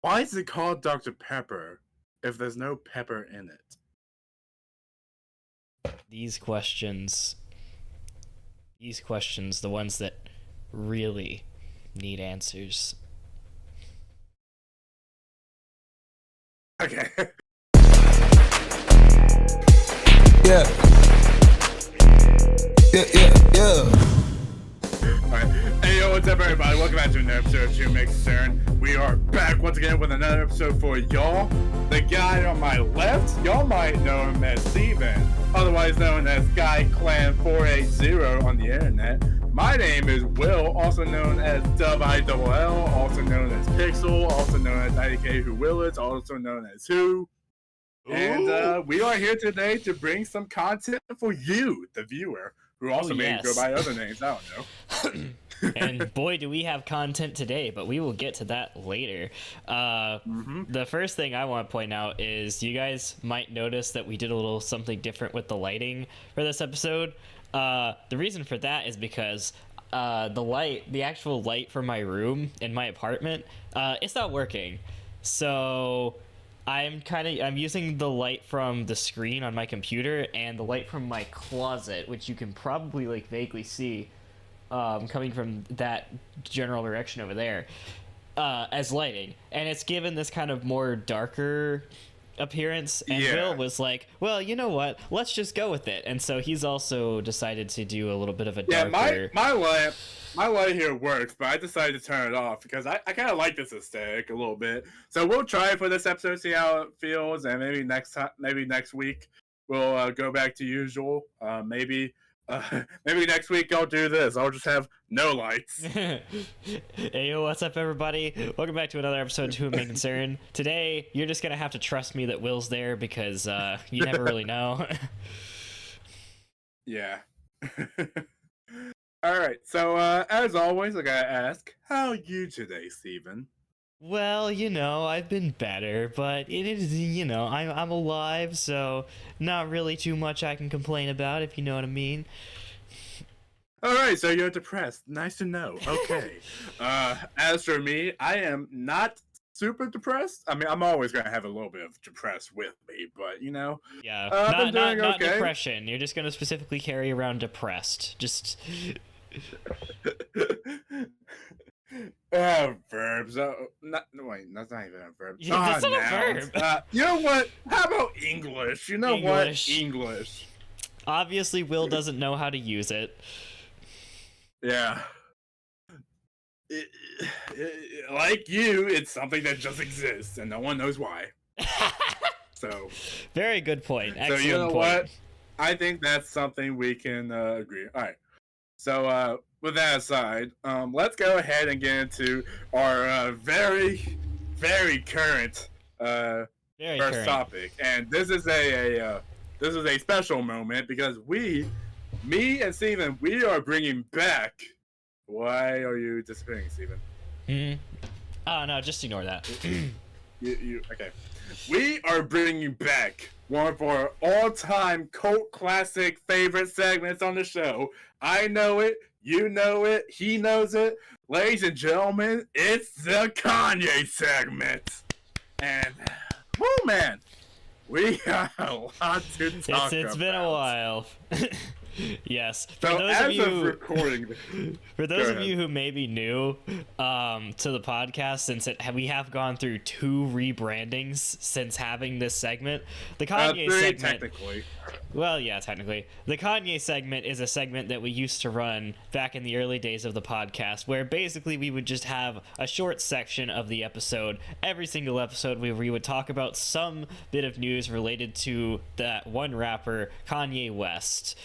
Why is it called Dr. Pepper if there's no pepper in it? These questions, the ones that really need answers. Okay. Yeah. Alright. Hey, yo, what's up, everybody? Welcome back to another episode of Two Makes a Turn. We are back once again with another episode for y'all. The guy on my left, y'all might know him as Steven, otherwise known as Guy Clan 480 on the internet. My name is Will, also known as WILL, also known as Pixel, also known as IDK Who Willits, also known as Who. And we are here today to bring some content for you, the viewer, who also may go by other names. I don't know. And boy, do we have content today, but we will get to that later. The first thing I want to point out is you guys might notice that we did a little something different with the lighting for this episode. The reason for that is because the actual light for my room in my apartment, it's not working. So I'm using the light from the screen on my computer and the light from my closet, which you can probably like vaguely see coming from that general direction over there, as lighting, and it's given this kind of more darker appearance. And Will was like, well, you know what, let's just go with it, and so he's also decided to do a little bit of a darker... my light here works, but I decided to turn it off because I kind of like this aesthetic a little bit. So we'll try it for this episode, see how it feels, and maybe next week we'll go back to usual. Maybe next week I'll do this. I'll just have no lights. Hey, yo, what's up, everybody? Welcome back to another episode of Who May Concern. Today, you're just gonna have to trust me that Will's there because you never really know. Yeah. All right. So as always, I gotta ask, how are you today, Steven? Well, you know, I've been better, but it is, you know, I'm alive, so not really too much I can complain about, if you know what I mean. All right, so you're depressed. Nice to know. Okay. As for me, I am not super depressed. I mean, I'm always gonna have a little bit of depressed with me, but you know, yeah, I'm doing not okay. depression. You're just gonna specifically carry around depressed. Just. Verbs. Wait, that's not even a verb. Yeah, that's not a verb. You know what? How about English? You know English. What? English. Obviously, Will doesn't know how to use it. Yeah. Like you, it's something that just exists, and no one knows why. So. Very good point. Excellent so you know point. what? I think that's something we can agree. All right. So with that aside, let's go ahead and get into our very, very current first topic. And this is a special moment because me and Steven, we are bringing back. Why are you disappearing, Steven? Oh no, just ignore that. you okay? We are bringing back one of our all-time cult classic favorite segments on the show. I know it, you know it, he knows it. Ladies and gentlemen, it's the Kanye segment. And, whoo man, we got a lot to talk about. It's been a while. Yes. For so those as of you, recording, for those of you who may be new to the podcast, since we have gone through 2 rebrandings since having this segment, the Kanye segment. Technically. Well, yeah, technically. The Kanye segment is a segment that we used to run back in the early days of the podcast, where basically we would just have a short section of the episode, every single episode, where we would talk about some bit of news related to that one rapper, Kanye West.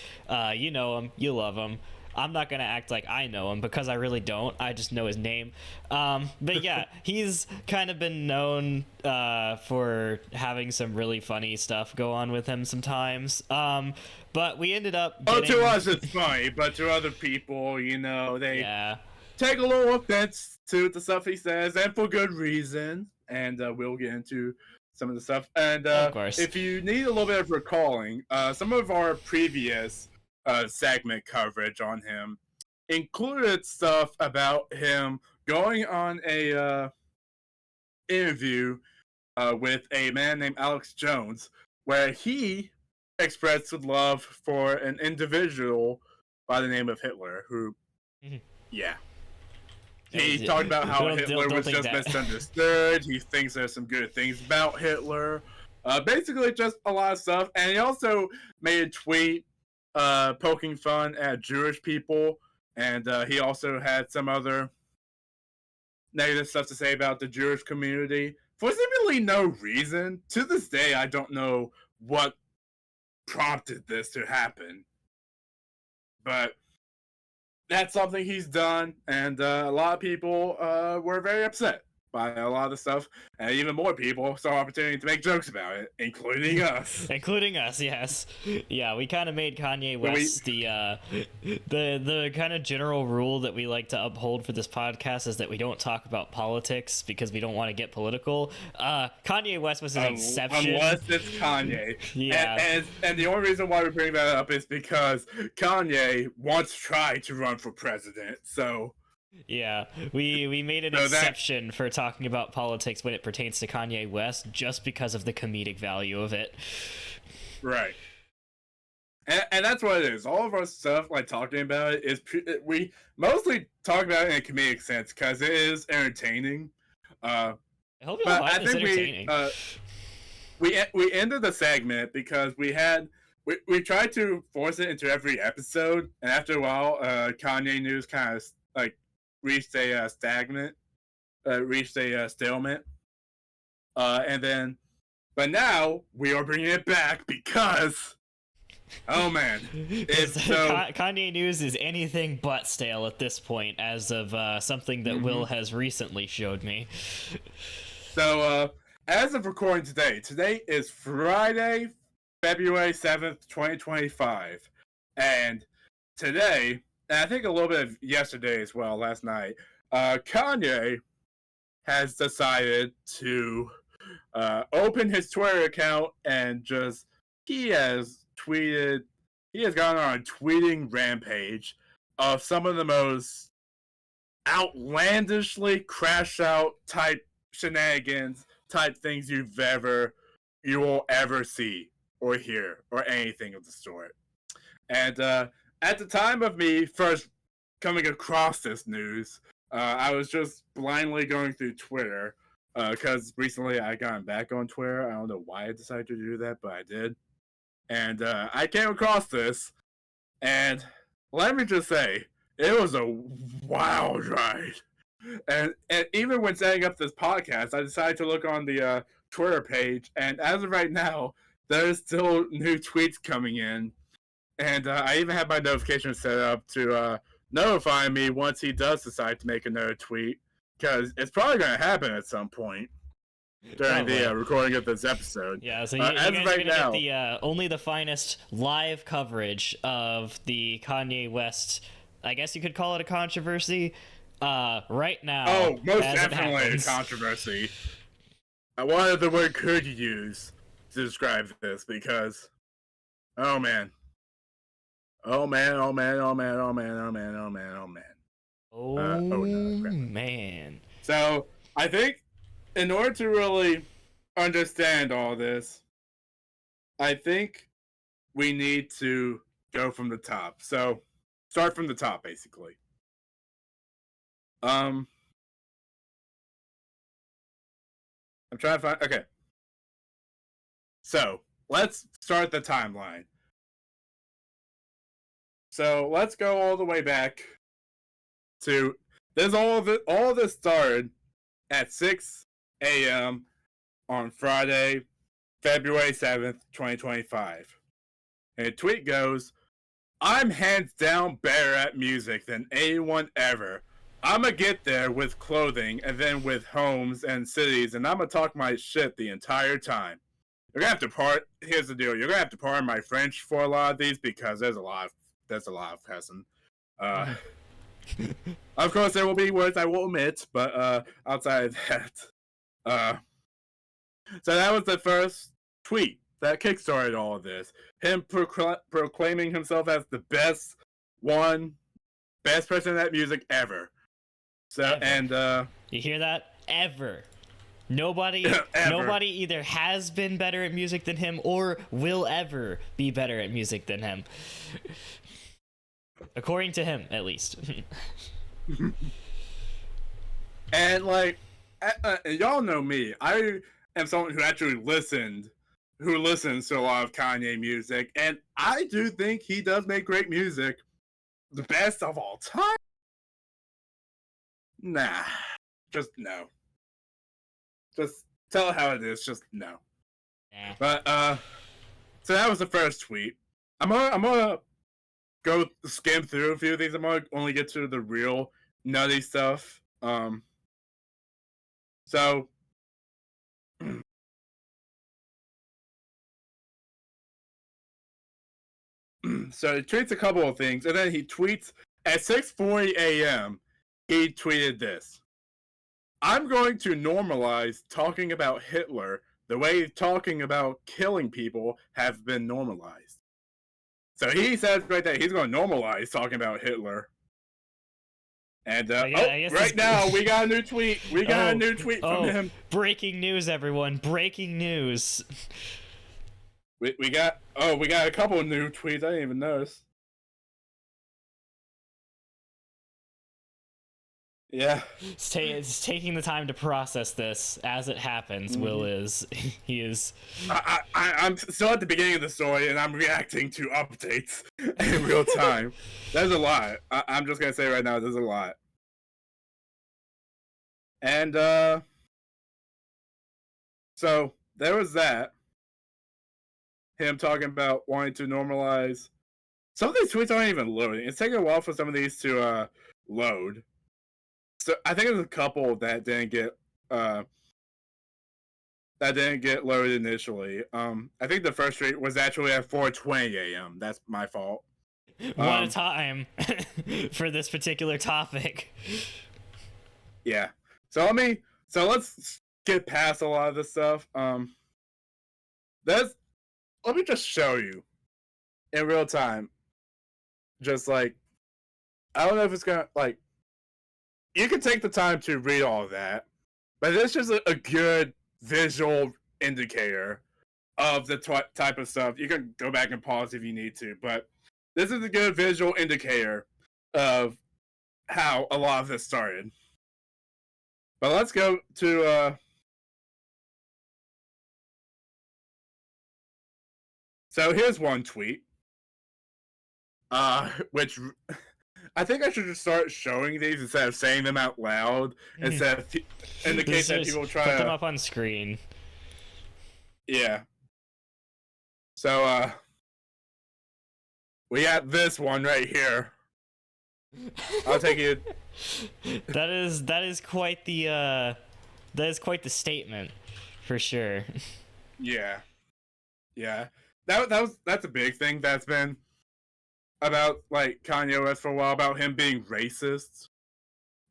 You know him, you love him. I'm not going to act like I know him because I really don't. I just know his name. But yeah, he's kind of been known for having some really funny stuff go on with him sometimes. But we ended up getting... Oh, to us it's funny, but to other people, you know, they take a little offense to the stuff he says, and for good reason. And we'll get into some of the stuff. And of course, if you need a little bit of recalling, some of our previous segment coverage on him included stuff about him going on a interview with a man named Alex Jones, where he expressed love for an individual by the name of Hitler, who, yeah. He talked about how Hitler was just misunderstood. He thinks there's some good things about Hitler. Basically, just a lot of stuff. And he also made a tweet poking fun at Jewish people. And he also had some other negative stuff to say about the Jewish community for seemingly no reason. To this day, I don't know what prompted this to happen. But that's something he's done, and a lot of people were very upset by a lot of the stuff, and even more people saw opportunity to make jokes about it, including us. Including us, yes. Yeah, we kind of made Kanye West the kind of general rule that we like to uphold for this podcast is that we don't talk about politics because we don't want to get political. Kanye West was an exception. Unless it's Kanye. Yeah. And the only reason why we bring that up is because Kanye once tried to run for president, so... Yeah, we made an exception for talking about politics when it pertains to Kanye West just because of the comedic value of it. Right. And that's what it is. All of our stuff, like talking about it, is we mostly talk about it in a comedic sense because it is entertaining. I hope you'll find this entertaining. We ended the segment because we tried to force it into every episode, and after a while, Kanye news kind of like reached a stalemate, and then, but now we are bringing it back because, oh man, it's so Kanye news is anything but stale at this point, as of something that Will has recently showed me. So, as of recording today is Friday, February 7th, 2025, and today. And I think a little bit of yesterday as well, last night, Kanye has decided to open his Twitter account and he has gone on a tweeting rampage of some of the most outlandishly crash out type shenanigans type things you will ever see or hear or anything of the sort. And at the time of me first coming across this news, I was just blindly going through Twitter because recently I got back on Twitter. I don't know why I decided to do that, but I did. And I came across this, and let me just say, it was a wild ride. And even when setting up this podcast, I decided to look on the Twitter page, and as of right now, there's still new tweets coming in. And I even have my notifications set up to notify me once he does decide to make another tweet, because it's probably going to happen at some point during the recording of this episode. Yeah, so you guys are going to get the only the finest live coverage of the Kanye West, I guess you could call it a controversy, right now. Oh, most definitely a controversy. What other word could you use to describe this? Because, oh man. Oh man, oh man, oh man, oh man, oh man, oh man, oh man. Oh no, man. So, I think in order to really understand all this, I think we need to go from the top. So, start from the top, basically. I'm trying to find... Okay. So, let's start the timeline. So let's go all the way back to this. All of this started at 6 a.m. on Friday, February 7th, 2025. And the tweet goes, "I'm hands down better at music than anyone ever. I'ma get there with clothing and then with homes and cities, and I'ma talk my shit the entire time. You're gonna have to here's the deal, you're gonna have to pardon my French for a lot of these because there's a lot of cussing. Of course, there will be words I will omit, but outside of that, so that was the first tweet that kickstarted all of this. Him proclaiming himself as the best person at music ever. So ever. And you hear that? Ever. Nobody Ever. nobody either has been better at music than him or will ever be better at music than him. According to him, at least. And like, y'all know me. I am someone who actually listens to a lot of Kanye music, and I do think he does make great music. The best of all time? Nah, just no. Just tell it how it is. Just no. Nah. But so that was the first tweet. I'm gonna go skim through a few of these. I'm gonna only get to the real nutty stuff. So so he tweets a couple of things, and then he tweets at 6:40 a.m. He tweeted this: "I'm going to normalize talking about Hitler the way talking about killing people have been normalized." So he says right there he's going to normalize talking about Hitler. And right now we got a new tweet. We got a new tweet from him. Breaking news, everyone! Breaking news. We got a couple of new tweets. I didn't even notice. Yeah, It's taking the time to process this as it happens. Mm-hmm. Will is he is. I'm still at the beginning of the story, and I'm reacting to updates in real time. There's a lot. I'm just gonna say right now, there's a lot. And so there was that. Him talking about wanting to normalize. Some of these tweets aren't even loading. It's taking a while for some of these to load. So I think there's a couple that didn't get loaded initially. I think the first tweet was actually at 4:20 a.m. That's my fault. What a time for this particular topic. Yeah. So let's get past a lot of this stuff. Let me just show you in real time. Just like, I don't know if it's gonna, like, you can take the time to read all of that, but it's just a good visual indicator of the type of stuff. You can go back and pause if you need to, but this is a good visual indicator of how a lot of this started. But let's go to so here's one tweet, which I think I should just start showing these instead of saying them out loud. Instead of in the case that people try to put them up on screen. Yeah. So we got this one right here. I'll take it. That is quite the statement, for sure. Yeah. That's a big thing that's been about like Kanye West for a while, about him being racist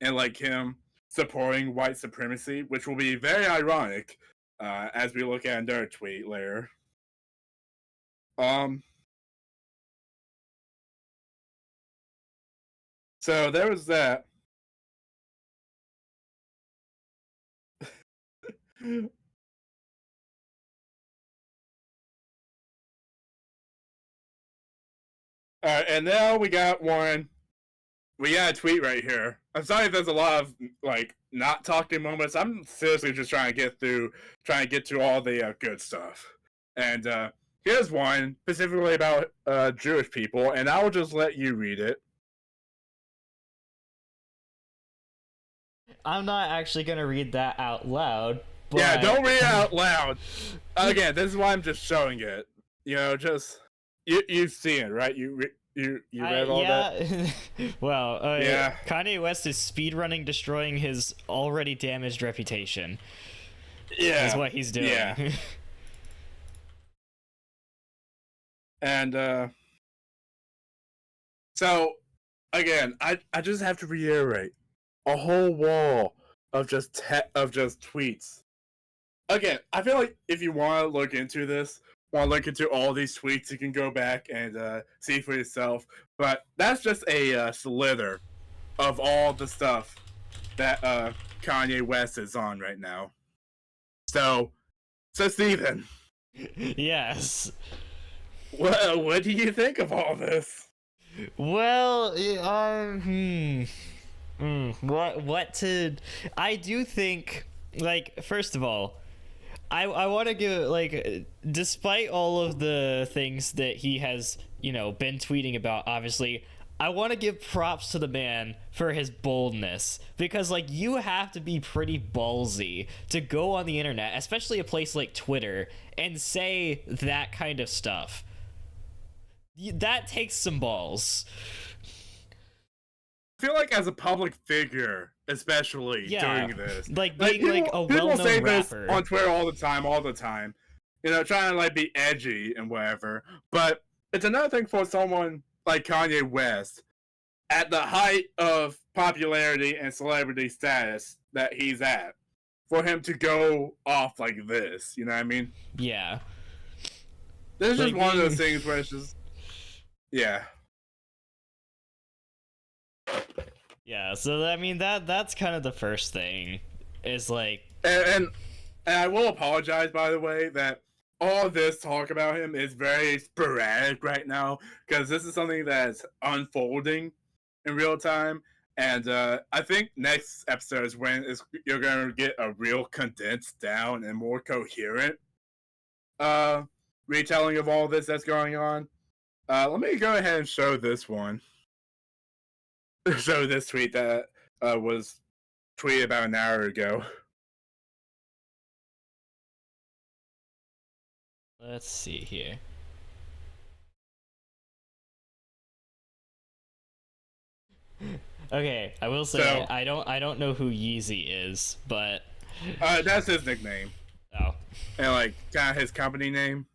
and like him supporting white supremacy, which will be very ironic as we look at another tweet later. So there was that. Alright, and now we got one. We got a tweet right here. I'm sorry if there's a lot of like not talking moments. I'm seriously just trying to get to all the good stuff. And here's one specifically about Jewish people, and I will just let you read it. I'm not actually gonna read that out loud. But... Yeah, don't read it out loud. Again, this is why I'm just showing it. You know, just you've seen it, right? You read all that? Well, yeah. Kanye West is speedrunning, destroying his already damaged reputation. Yeah, is what he's doing. Yeah. And so again, I just have to reiterate, a whole wall of just tweets. Again, I feel like if you want to look into this, want to look into all these tweets, you can go back and see for yourself. But that's just a slither of all the stuff that Kanye West is on right now. So Steven, Yes. what do you think of all this? Well, what to? I do think, like, first of all, I want to give, like, despite all of the things that he has, been tweeting about, obviously, I want to give props to the man for his boldness, because, like, you have to be pretty ballsy to go on the internet, especially a place like Twitter, and say that kind of stuff. That takes some balls. I feel like as a public figure, especially doing this, like being people, like a people well-known say rapper this on Twitter all the time. Trying to like be edgy and whatever. But it's another thing for someone like Kanye West, at the height of popularity and celebrity status that he's at, for him to go off like this. You know what I mean? Yeah. This is just one of those things where it's just, yeah. Yeah, so I mean that's kind of the first thing, is like, and I will apologize, by the way, that all this talk about him is very sporadic right now, because this is something that's unfolding in real time, and I think next episode is when you're going to get a real condensed down and more coherent retelling of all this that's going on. Let me go ahead and show this one. Show this tweet that was tweeted about an hour ago. let's see here. Okay, I will say, So, I don't know who Yeezy is, but that's his nickname. oh, And like kind of his company name.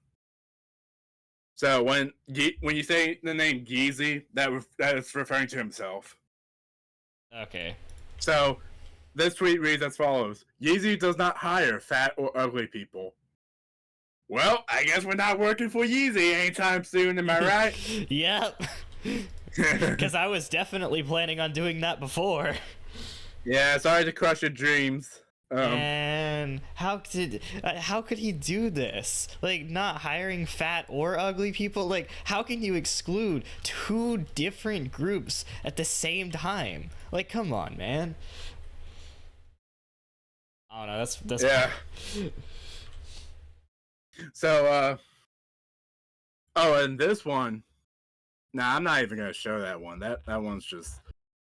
So when you say the name Yeezy, that is referring to himself. okay. So this tweet reads as follows: Yeezy does not hire fat or ugly people. Well, I guess we're not working for Yeezy anytime soon, am I right? Yep. Because I was definitely planning on doing that before. Yeah, sorry to crush your dreams. And how could he do this? Like, not hiring fat or ugly people? Like, how can you exclude two different groups at the same time? Like, come on, man. I don't know. That's yeah. So, oh, and this one. Nah, I'm not even gonna show that one. That one's just,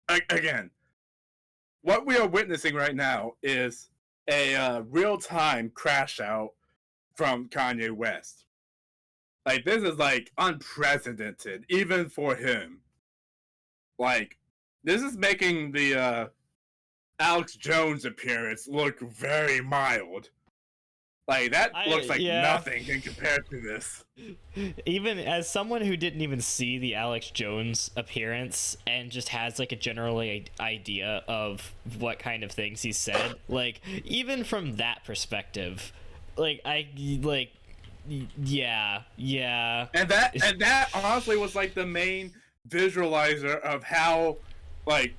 again, what we are witnessing right now is a real-time crash out from Kanye West. Like, this is like unprecedented, even for him. Like, this is making the Alex Jones appearance look very mild. Like, that looks like nothing in compared to this. Even as someone who didn't even see the Alex Jones appearance and just has like a general idea of what kind of things he said, like, even from that perspective, yeah. And that honestly was like the main visualizer of how bad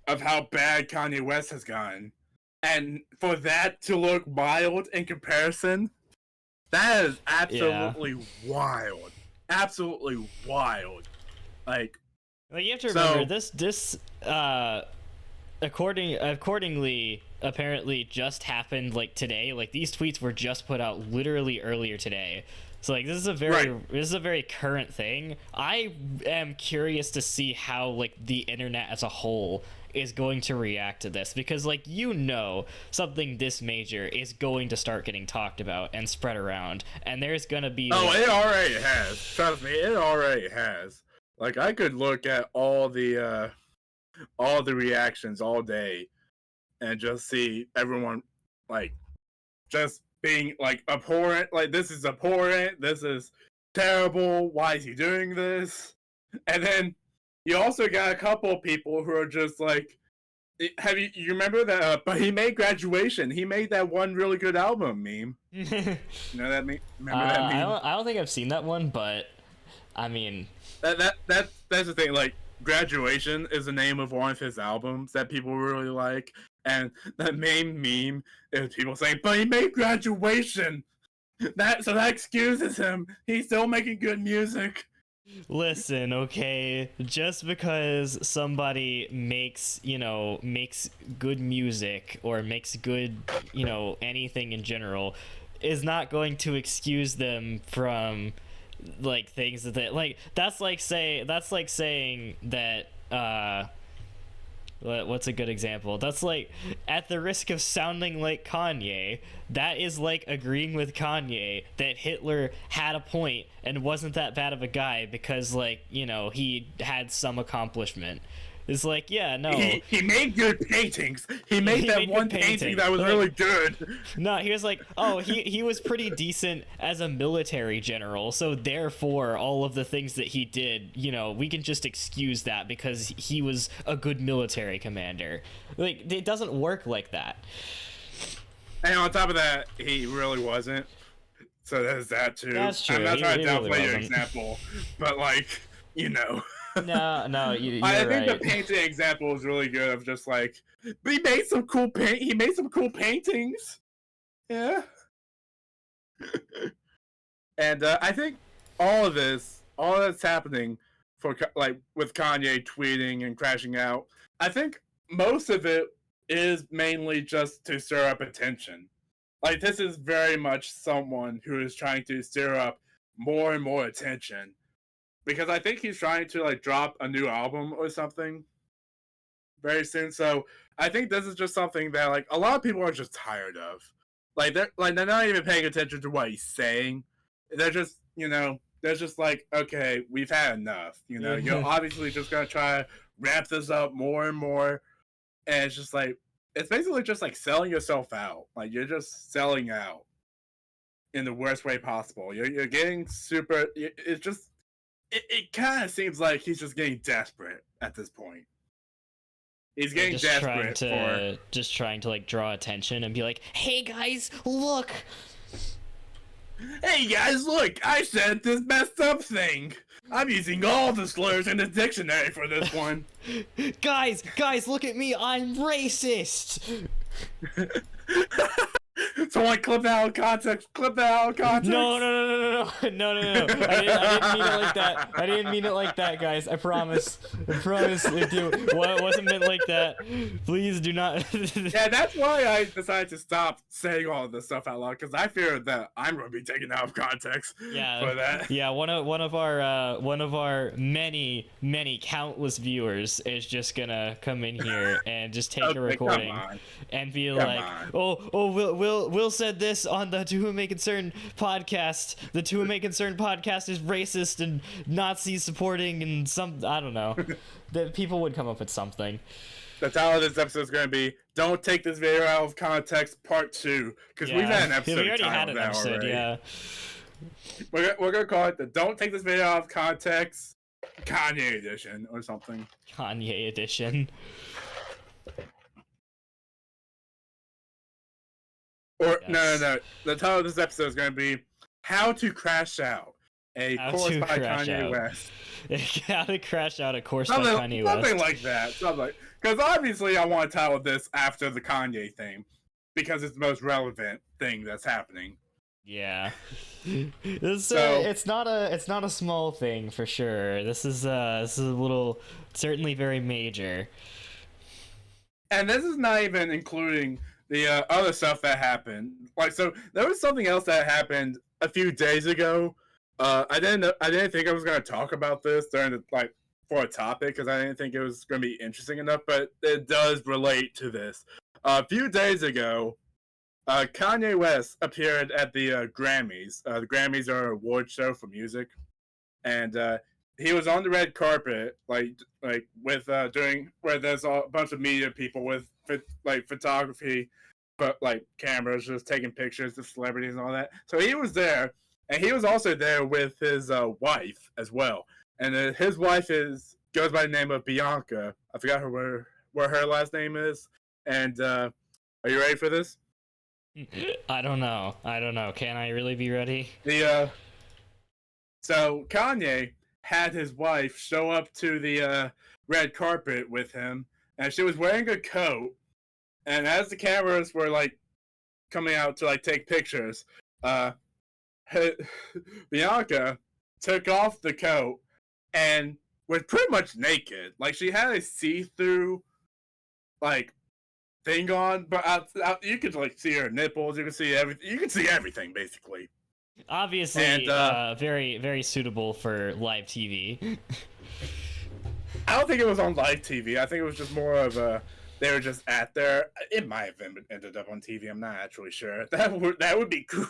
Kanye West has gotten. And for that to look mild in comparison, that is absolutely wild. Absolutely wild. Like you have to remember, this accordingly apparently just happened like today. Like, these tweets were just put out literally earlier today. So like, this is a very current thing. I am curious to see how like the internet as a whole is going to react to this, because like, something this major is going to start getting talked about and spread around, and there's gonna be it already has. Trust me, it already has. Like, I could look at all the reactions all day and just see everyone like just being like abhorrent, like, this is abhorrent, this is terrible, why is he doing this? And then you also got a couple of people who are just like, you remember that? But he made Graduation. He made that one really good album meme. You know that meme? Remember that meme? I don't think I've seen that one, but I mean, that's the thing. Like, Graduation is the name of one of his albums that people really like, And the main meme is people saying, "But he made graduation." That excuses him. He's still making good music. Listen, okay, just because somebody makes good music or makes good, anything in general is not going to excuse them from like things that like that's like saying that what's a good example? That's like, at the risk of sounding like Kanye, that is like agreeing with Kanye that Hitler had a point and wasn't that bad of a guy because, like, he had some accomplishment. It's like, yeah, no. He made good paintings. He made that one painting that was really good. No, he was like, oh, he was pretty decent as a military general, so therefore all of the things that he did, we can just excuse that because he was a good military commander. Like, it doesn't work like that. And on top of that, he really wasn't. So there's that too. That's true. I'm not trying to downplay really your example, but like, No, you're I think right. the painting example is really good. Of just like, but he made some cool paintings. Yeah. And I think all that's happening for like with Kanye tweeting and crashing out. I think most of it is mainly just to stir up attention. Like, this is very much someone who is trying to stir up more and more attention. Because I think he's trying to like drop a new album or something very soon. So I think this is just something that like a lot of people are just tired of. Like they're not even paying attention to what he's saying. They're just they're just like, okay, we've had enough. You're obviously just gonna try to wrap this up more and more. And it's just like, it's basically just like selling yourself out. Like, you're just selling out in the worst way possible. You're getting super. It's just. It kind of seems like he's just getting desperate at this point. He's getting desperate just trying to like draw attention and be like, "Hey guys, look! Hey guys, look! I said this messed up thing. I'm using all the slurs in the dictionary for this one. guys, look at me! I'm racist." Someone clip that out of context. Clip that out of context. No. I didn't mean it like that. I didn't mean it like that, guys. I promise. It wasn't meant like that. Please do not. Yeah, that's why I decided to stop saying all of this stuff out loud, because I fear that I'm going to be taken out of context for that. Yeah, one of our many countless viewers is just gonna come in here and just take a recording and be like, oh, Will said this on the To Whom It May Concern podcast. The To Whom It May Concern podcast is racist and Nazi supporting and some, I don't know. That people would come up with something. The title of this episode is going to be "Don't Take This Video Out of Context Part 2", because we've had an episode. We already had an episode, already. Yeah. We're going to call it the "Don't Take This Video Out of Context Kanye Edition" or something. Kanye Edition. Or yes. No. The title of this episode is going to be "How to Crash Out," a course by Kanye West. How to crash out a course by Kanye West. Something like that. Because obviously I want to title this after the Kanye thing, because it's the most relevant thing that's happening. Yeah. It's not a small thing for sure. This is a little, certainly very major. And this is not even including the other stuff that happened. Like, so there was something else that happened a few days ago. I didn't think I was going to talk about this for a topic, because I didn't think it was going to be interesting enough, but it does relate to this. A few days ago, Kanye West appeared at the Grammys. The Grammys are an award show for music, and he was on the red carpet, with where there's a bunch of media people with photography, but cameras, just taking pictures of celebrities and all that. So he was there, and he was also there with his wife as well. And his wife goes by the name of Bianca. I forgot where her last name is. And are you ready for this? I don't know. Can I really be ready? So Kanye had his wife show up to the red carpet with him, and she was wearing a coat, and as the cameras were like coming out to like take pictures, Bianca took off the coat and was pretty much naked. Like she had a see-through like thing on, but out, you could like see her nipples. You could see everything. You could see everything basically. Obviously, And, very, very suitable for live TV. I don't think it was on live TV. I think it was just more of a they were just at there. It might have been ended up on TV. I'm not actually sure. That would be cool.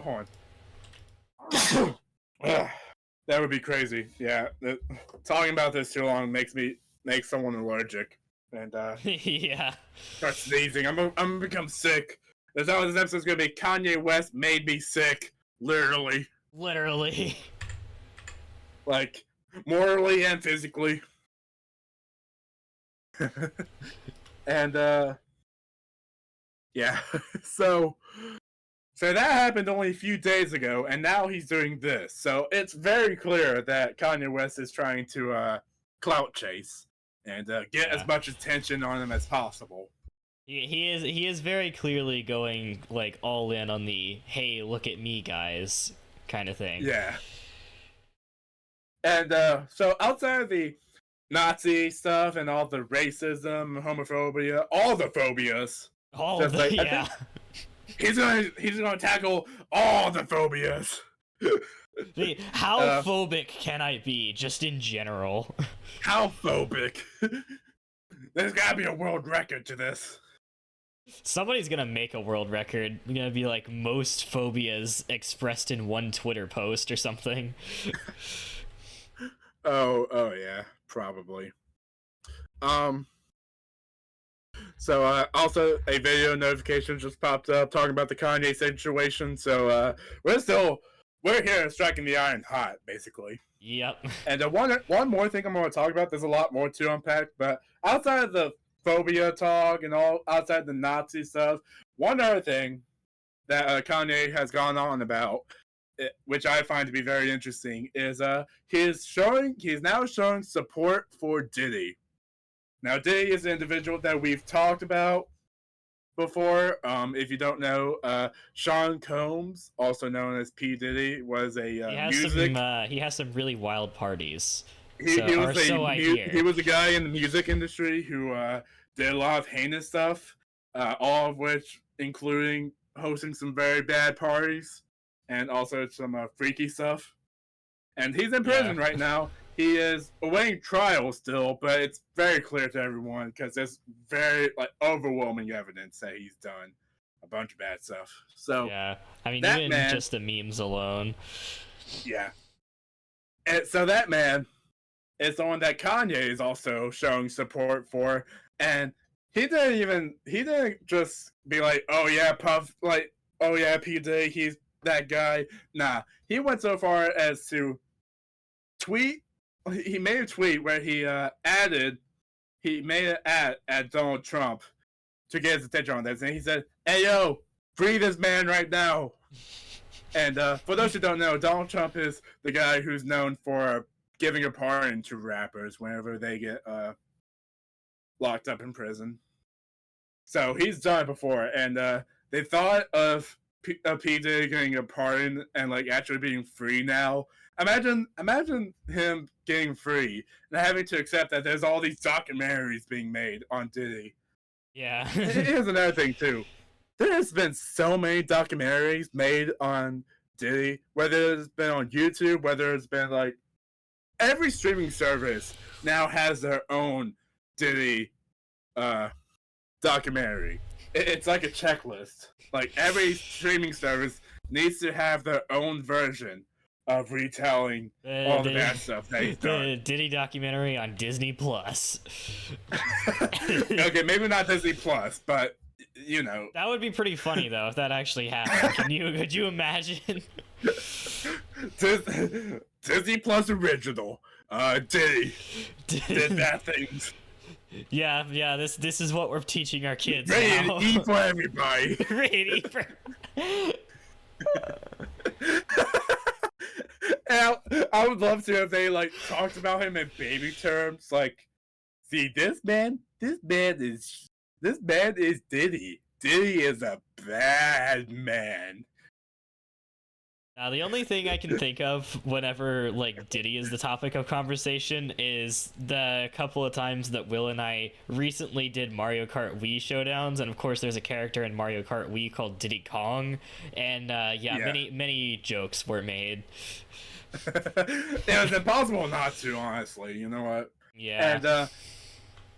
Hold on. That would be crazy. Yeah, talking about this too long makes someone allergic and Yeah. start sneezing. I'm gonna become sick. This episode's gonna be Kanye West made me sick, literally, Literally. like morally and physically. And yeah, so that happened only a few days ago, and now he's doing this. So it's very clear that Kanye West is trying to clout chase and get as much attention on him as possible. He is very clearly going like all in on the "hey, look at me, guys" kind of thing. Yeah. And so outside of the Nazi stuff and all the racism, homophobia, all the phobias, All just the like, yeah. he's gonna tackle all the phobias. How phobic can I be, just in general? How phobic? There's gotta be a world record to this. Somebody's gonna make a world record. It's gonna be like most phobias expressed in one Twitter post or something. Oh yeah, probably. So also a video notification just popped up talking about the Kanye situation. So we're here striking the iron hot, basically. Yep. And one more thing I'm going to talk about. There's a lot more to unpack, but outside of the phobia talk and all outside the Nazi stuff, one other thing that Kanye has gone on about, which I find to be very interesting, is he's now showing support for Diddy. Now, Diddy is an individual that we've talked about before. If you don't know, Sean Combs, also known as P. Diddy, was a he has some really wild parties. He was a guy in the music industry who did a lot of heinous stuff, all of which including hosting some very bad parties and also some freaky stuff. And he's in prison right now. He is awaiting trial still, but it's very clear to everyone because there's very overwhelming evidence that he's done a bunch of bad stuff. So yeah, I mean, even just the memes alone. Yeah. And so that man is the one that Kanye is also showing support for, and he didn't just be like, oh yeah, Puff, like, oh yeah, P. Diddy, he's that guy. Nah, he went so far as to tweet. He made a tweet where he made an ad at Donald Trump to get his attention on this, and he said, "Hey yo, free this man right now." And for those who don't know, Donald Trump is the guy who's known for giving a pardon to rappers whenever they get locked up in prison. So he's done it before, and they thought of P. Diddy getting a pardon and like actually being free now. Imagine him getting free and having to accept that there's all these documentaries being made on Diddy. Yeah. Here's another thing too. There's been so many documentaries made on Diddy, whether it's been on YouTube, whether it's been like every streaming service now has their own Diddy documentary. It's like a checklist. Like every streaming service needs to have their own version of retelling all the bad stuff that he's done. The Diddy documentary on Disney Plus. Okay, maybe not Disney Plus, but you know. That would be pretty funny though if that actually happened. Could you imagine? Disney Plus original. Diddy did bad things. Yeah. This is what we're teaching our kids. Rated now. E for everybody. Rated E for. And I would love to if they like talked about him in baby terms. Like, see, this man is This man is Diddy. Diddy is a bad man. Now, the only thing I can think of whenever like Diddy is the topic of conversation is the couple of times that Will and I recently did Mario Kart Wii showdowns, and of course there's a character in Mario Kart Wii called Diddy Kong, and many jokes were made. It was impossible not to, honestly. You know what? Yeah. And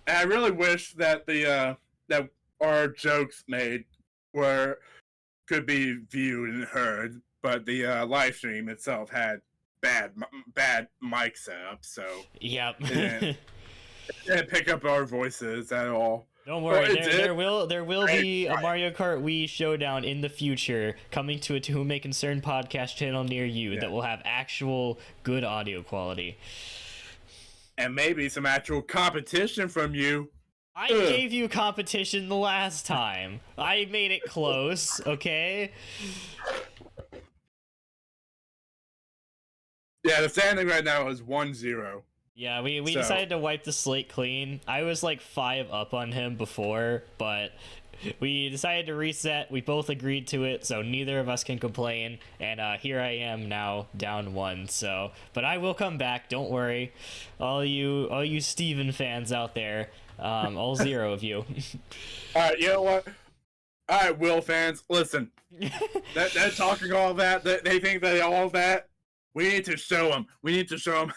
I really wish that that our jokes made could be viewed and heard, but the live stream itself had bad mic setup, so Yep. it didn't pick up our voices at all. Don't worry, there will Right, be a right. Mario Kart Wii showdown in the future coming to a To Whom May Concern podcast channel near you that will have actual good audio quality. And maybe some actual competition from you. I gave you competition the last time. I made it close, okay? Yeah, the standing right now is 1-0. Yeah, we So- decided to wipe the slate clean. I was like 5 up on him before, but we decided to reset. We both agreed to it, so neither of us can complain. And here I am now, down 1. So, but I will come back. Don't worry, all you Steven fans out there, all 0 of you. Alright, you know what? Alright, Will fans, listen. They're talking all that. They think that all that. We need to show them. We need to show them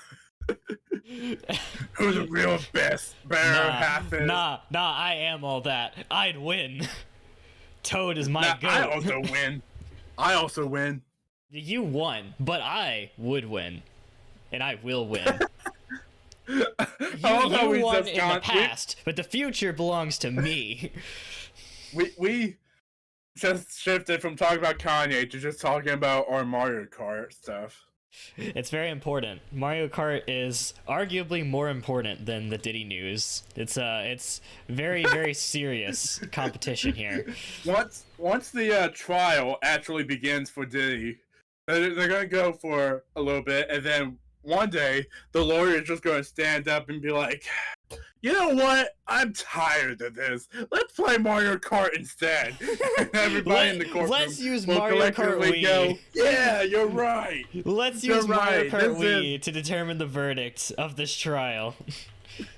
who the real best better half is. Nah, I am all that. I'd win. Toad is my goat. I also win. I also win. You won, but I would win. And I will win. You won in the past, but the future belongs to me. We just shifted from talking about Kanye to just talking about our Mario Kart stuff. It's very important. Mario Kart is arguably more important than the Diddy news. It's very, very serious competition here. Once the trial actually begins for Diddy, they're gonna go for a little bit, and then one day the lawyer is just gonna stand up and be like, "You know what? I'm tired of this. Let's play Mario Kart instead." And everybody in the courtroom Let's use will Mario Kart collectively Wii. go, "Yeah, you're right." Let's You're use Mario right. Kart This Wii to determine the verdict of this trial.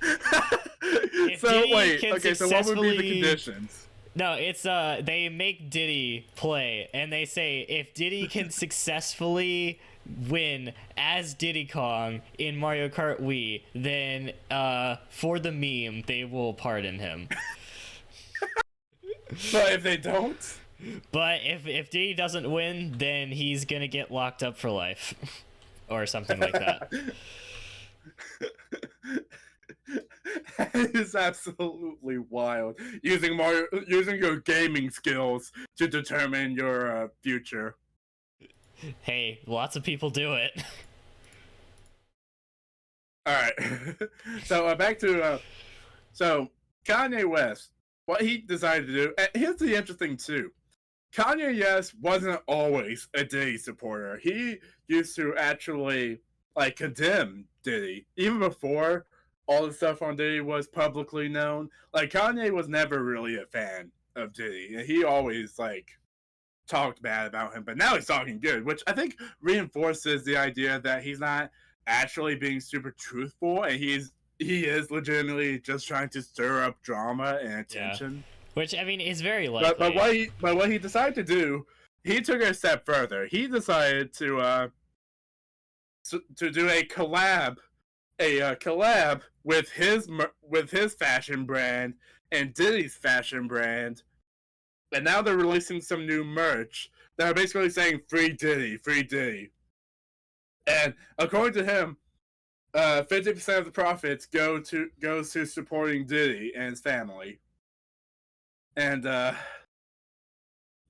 So Diddy wait, can okay, so what would be the successfully- conditions? No, it's they make Diddy play, and they say if Diddy can successfully win as Diddy Kong in Mario Kart Wii, then for the meme they will pardon him. But if they don't, But if Diddy doesn't win, then he's gonna get locked up for life, or something like that. That is absolutely wild. Using your gaming skills to determine your future. Hey, lots of people do it. All right. So back to so Kanye West. What he decided to do. And here's the interesting too. Kanye West wasn't always a Diddy supporter. He used to actually like condemn Diddy even before all the stuff on Diddy was publicly known. Like Kanye was never really a fan of Diddy, and he always like talked bad about him. But now he's talking good, which I think reinforces the idea that he's not actually being super truthful, and he is legitimately just trying to stir up drama and attention. Which, I mean, is very likely. But what he decided to do, he took it a step further. He decided to do a collab with his fashion brand and Diddy's fashion brand, and now they're releasing some new merch that are basically saying "Free Diddy, Free Diddy." And according to him, 50% of the profits goes to supporting Diddy and his family. And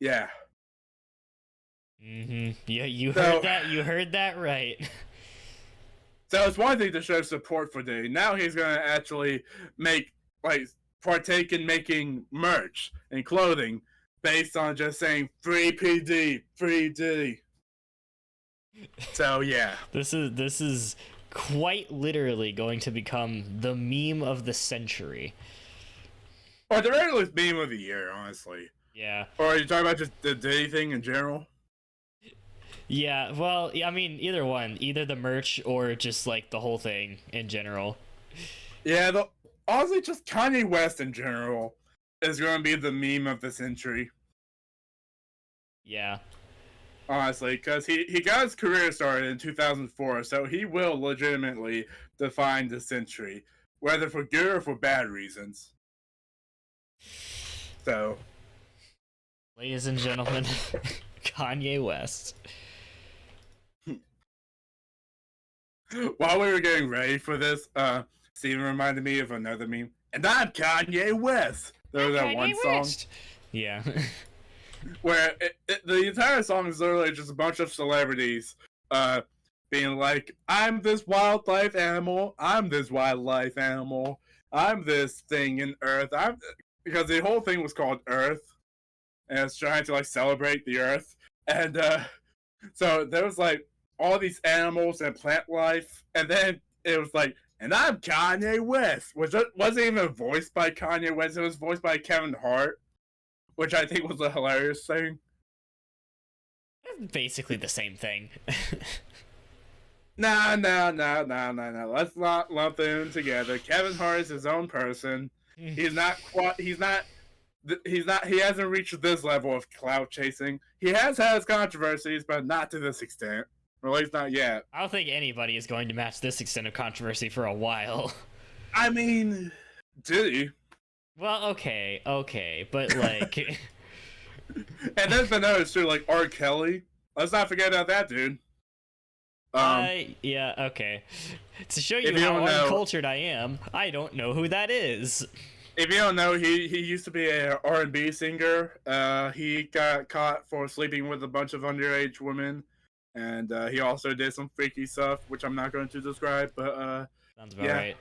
yeah. Mm-hmm. Yeah, you So- heard that. You heard that right. So it's one thing to show support for Diddy. Now he's gonna actually partake in making merch and clothing based on just saying "Free PD, Free Diddy." So yeah. This is quite literally going to become the meme of the century. Or the very least meme of the year, honestly. Yeah. Or are you talking about just the Diddy thing in general? Yeah, well, I mean, either one, either the merch or just like the whole thing in general. Yeah, honestly, just Kanye West in general is going to be the meme of the century. Yeah. Honestly, because he got his career started in 2004, so he will legitimately define the century, whether for good or for bad reasons. So, Ladies and gentlemen, Kanye West. while we were getting ready for this, Steven reminded me of another meme. And I'm Kanye West. There was that Kanye one song West. Yeah. where the entire song is literally just a bunch of celebrities being like, I'm this wildlife animal, I'm this wildlife animal, I'm this thing in Earth. Because the whole thing was called Earth, and it's trying to like celebrate the Earth. And so there was like all these animals and plant life, and then it was like, and I'm Kanye West, which wasn't even voiced by Kanye West, it was voiced by Kevin Hart, which I think was a hilarious thing. Basically the same thing. No. Let's not lump them together. Kevin Hart is his own person. He hasn't reached this level of clout chasing. He has had his controversies, but not to this extent. Or at least not yet. I don't think anybody is going to match this extent of controversy for a while. I mean, did he? Well, okay, but like... And there's been others too, like R. Kelly. Let's not forget about that dude. Yeah, okay. To show you how uncultured I am, I don't know who that is. If you don't know, he used to be an R&B singer. He got caught for sleeping with a bunch of underage women, and he also did some freaky stuff, which I'm not going to describe. But sounds about right.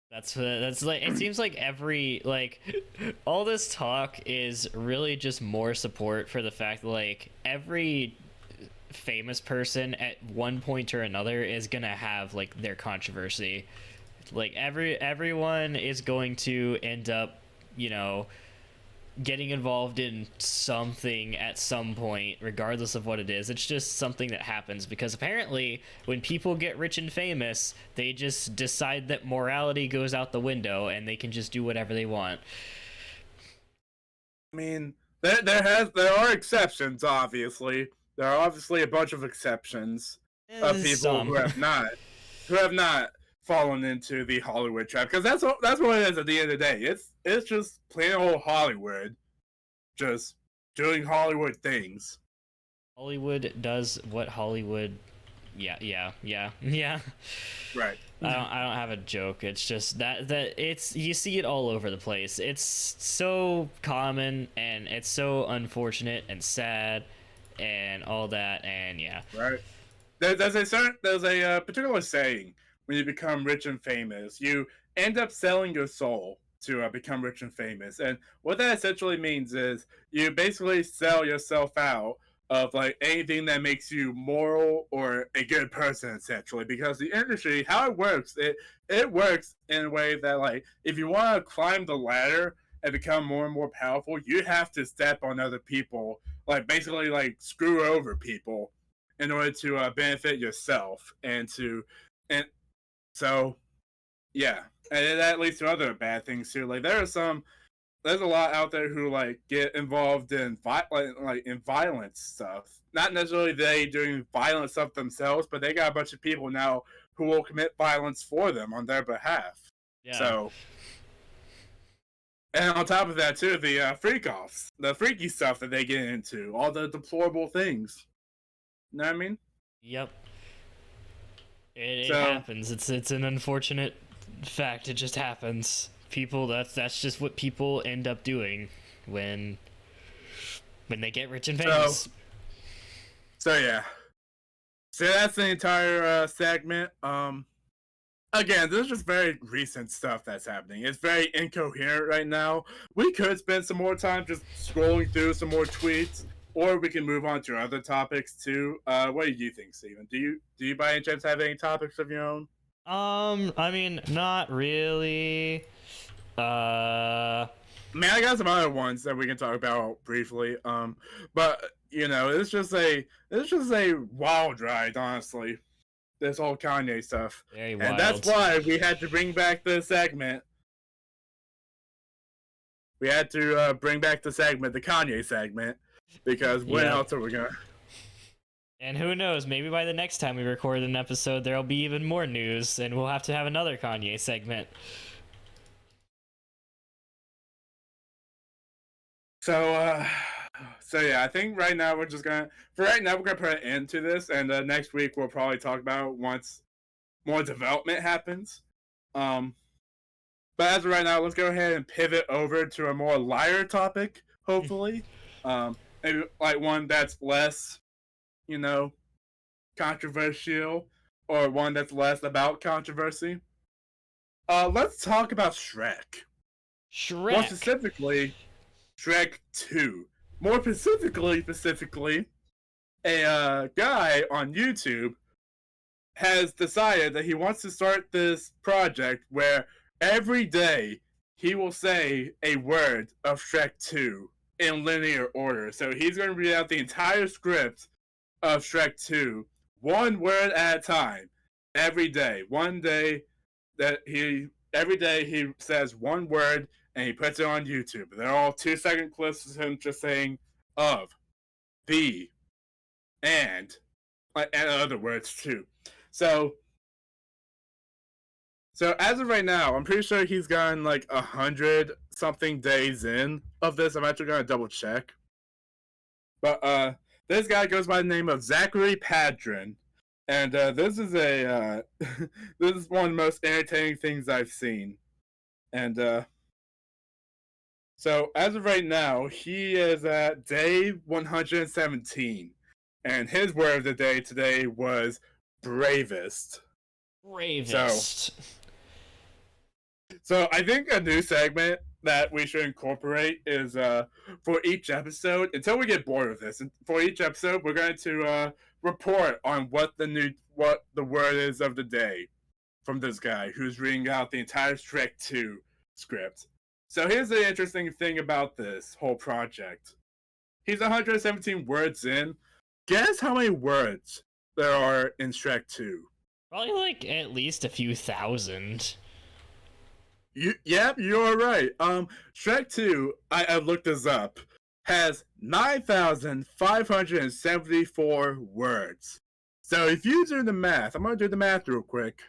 That's like, it seems like all this talk is really just more support for the fact that like every famous person at one point or another is gonna have like their controversy. Like everyone is going to end up, getting involved in something at some point, regardless of what it is. It's just something that happens because apparently when people get rich and famous, they just decide that morality goes out the window and they can just do whatever they want. I mean, there are exceptions, obviously. There are obviously a bunch of exceptions of people who have not fallen into the Hollywood trap, because that's what it is at the end of the day. It's just plain old Hollywood, just doing Hollywood things. Hollywood does what Hollywood. Yeah. Right. I don't have a joke. It's just that you see it all over the place. It's so common and it's so unfortunate and sad and all that, and yeah. Right. There's a particular saying: when you become rich and famous, you end up selling your soul to become rich and famous. And what that essentially means is you basically sell yourself out of like anything that makes you moral or a good person, essentially. Because the industry, how it works, it works in a way that like if you want to climb the ladder and become more and more powerful, you have to step on other people, like basically like screw over people in order to benefit yourself and so yeah, and that leads to other bad things too. Like there's a lot out there who like get involved in in violent stuff. Not necessarily they doing violent stuff themselves, but they got a bunch of people now who will commit violence for them on their behalf. Yeah. So, and on top of that too, the freak-offs, the freaky stuff that they get into, all the deplorable things. You know what I mean? Yep. It happens. It's an unfortunate fact. It just happens. People, that's just what people end up doing when they get rich and famous. So yeah. So that's the entire segment. Again, this is just very recent stuff that's happening. It's very incoherent right now. We could spend some more time just scrolling through some more tweets, or we can move on to other topics too. What do you think, Steven? Do you by any chance have any topics of your own? I mean, not really. Man, I got some other ones that we can talk about briefly. But you know, it's just a wild ride, honestly. This whole Kanye stuff, Very and wild. that's why we had to bring back the segment. We had to bring back the segment, the Kanye segment, because when Yeah. else are we gonna? And who knows, maybe by the next time we record an episode, there'll be even more news, and we'll have to have another Kanye segment. So, so yeah, I think right now we're gonna put an end to this, and next week we'll probably talk about once more development happens. But as of right now, let's go ahead and pivot over to a more lighter topic, hopefully. Maybe like one that's less, you know, controversial, or one that's less about controversy. Let's talk about Shrek. Shrek. More specifically, Shrek 2. More specifically, a guy on YouTube has decided that he wants to start this project where every day he will say a word of Shrek 2 in linear order. So he's going to read out the entire script of Shrek 2, one word at a time, every day. Every day he says one word and he puts it on YouTube. They're all 2-second clips of him just saying of, the, and other words too. So as of right now, I'm pretty sure he's gotten like 100 something days in of this. I'm actually gonna double check. But this guy goes by the name of Zachary Padron, and this is a this is one of the most entertaining things I've seen. And so as of right now, he is at day 117, and his word of the day today was bravest. Bravest. So I think a new segment that we should incorporate is for each episode, until we get bored with this, and for each episode we're going to report on what the word is of the day from this guy who's reading out the entire Shrek 2 script. So here's the interesting thing about this whole project. He's 117 words in. Guess how many words there are in Shrek 2? Probably like at least a few thousand. Yep, you're right. Shrek 2, I looked this up, has 9,574 words. So if you do the math, I'm going to do the math real quick.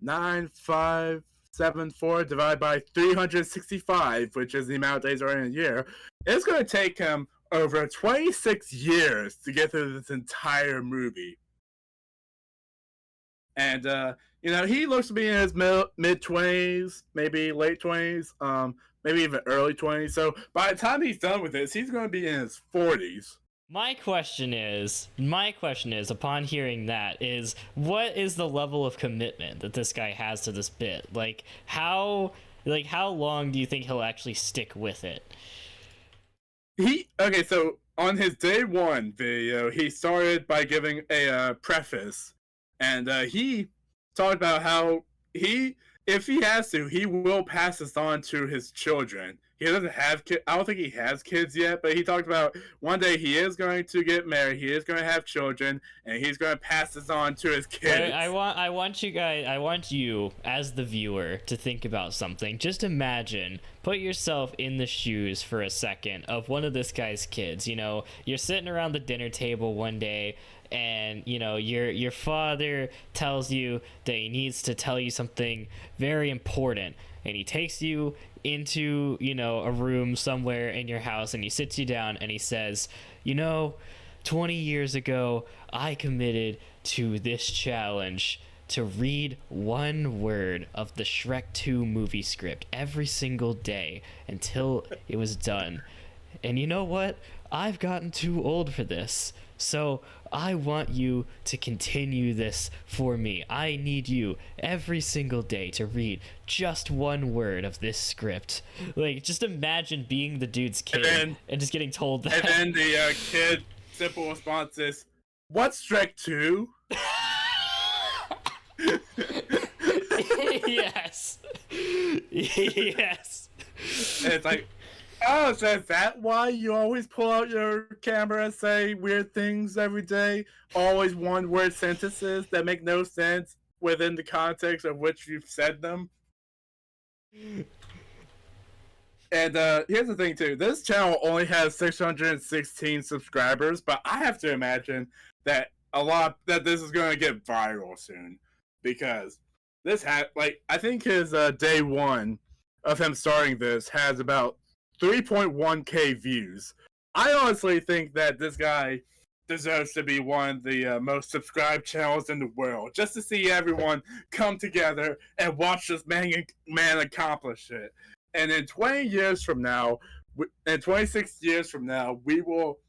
9,574 divided by 365, which is the amount of days are in a year. It's going to take him over 26 years to get through this entire movie. And, you know, he looks to be in his mid-20s, maybe late 20s, maybe even early 20s. So by the time he's done with this, he's going to be in his 40s. My question is, upon hearing that, is what is the level of commitment that this guy has to this bit? Like how long do you think he'll actually stick with it? Okay, so on his day one video, he started by giving a preface. And he talked about how if he has to, he will pass this on to his children. He doesn't have kids. I don't think he has kids yet, but he talked about one day he is going to get married, he is going to have children, and he's going to pass this on to his kids. I want you as the viewer to think about something. Just imagine, put yourself in the shoes for a second of one of this guy's kids. You know, you're sitting around the dinner table one day, and you know your father tells you that he needs to tell you something very important, and he takes you into, you know, a room somewhere in your house, and he sits you down and he says, you know, 20 years ago I committed to this challenge to read one word of the Shrek 2 movie script every single day until it was done. And you know what? I've gotten too old for this. So I want you to continue this for me. I need you every single day to read just one word of this script. Like, just imagine being the dude's kid and just getting told that. And then the kid simple response is, "What's Shrek 2?" Yes. Yes. And it's like, oh, so is that why you always pull out your camera and say weird things every day? Always one-word sentences that make no sense within the context of which you've said them? And here's the thing, too. This channel only has 616 subscribers, but I have to imagine that this is going to get viral soon. Because I think his day one of him starting this has about 3.1k views. I honestly think that this guy deserves to be one of the most subscribed channels in the world, just to see everyone come together and watch this man accomplish it. And in 20 years from now, and 26 years from now, we will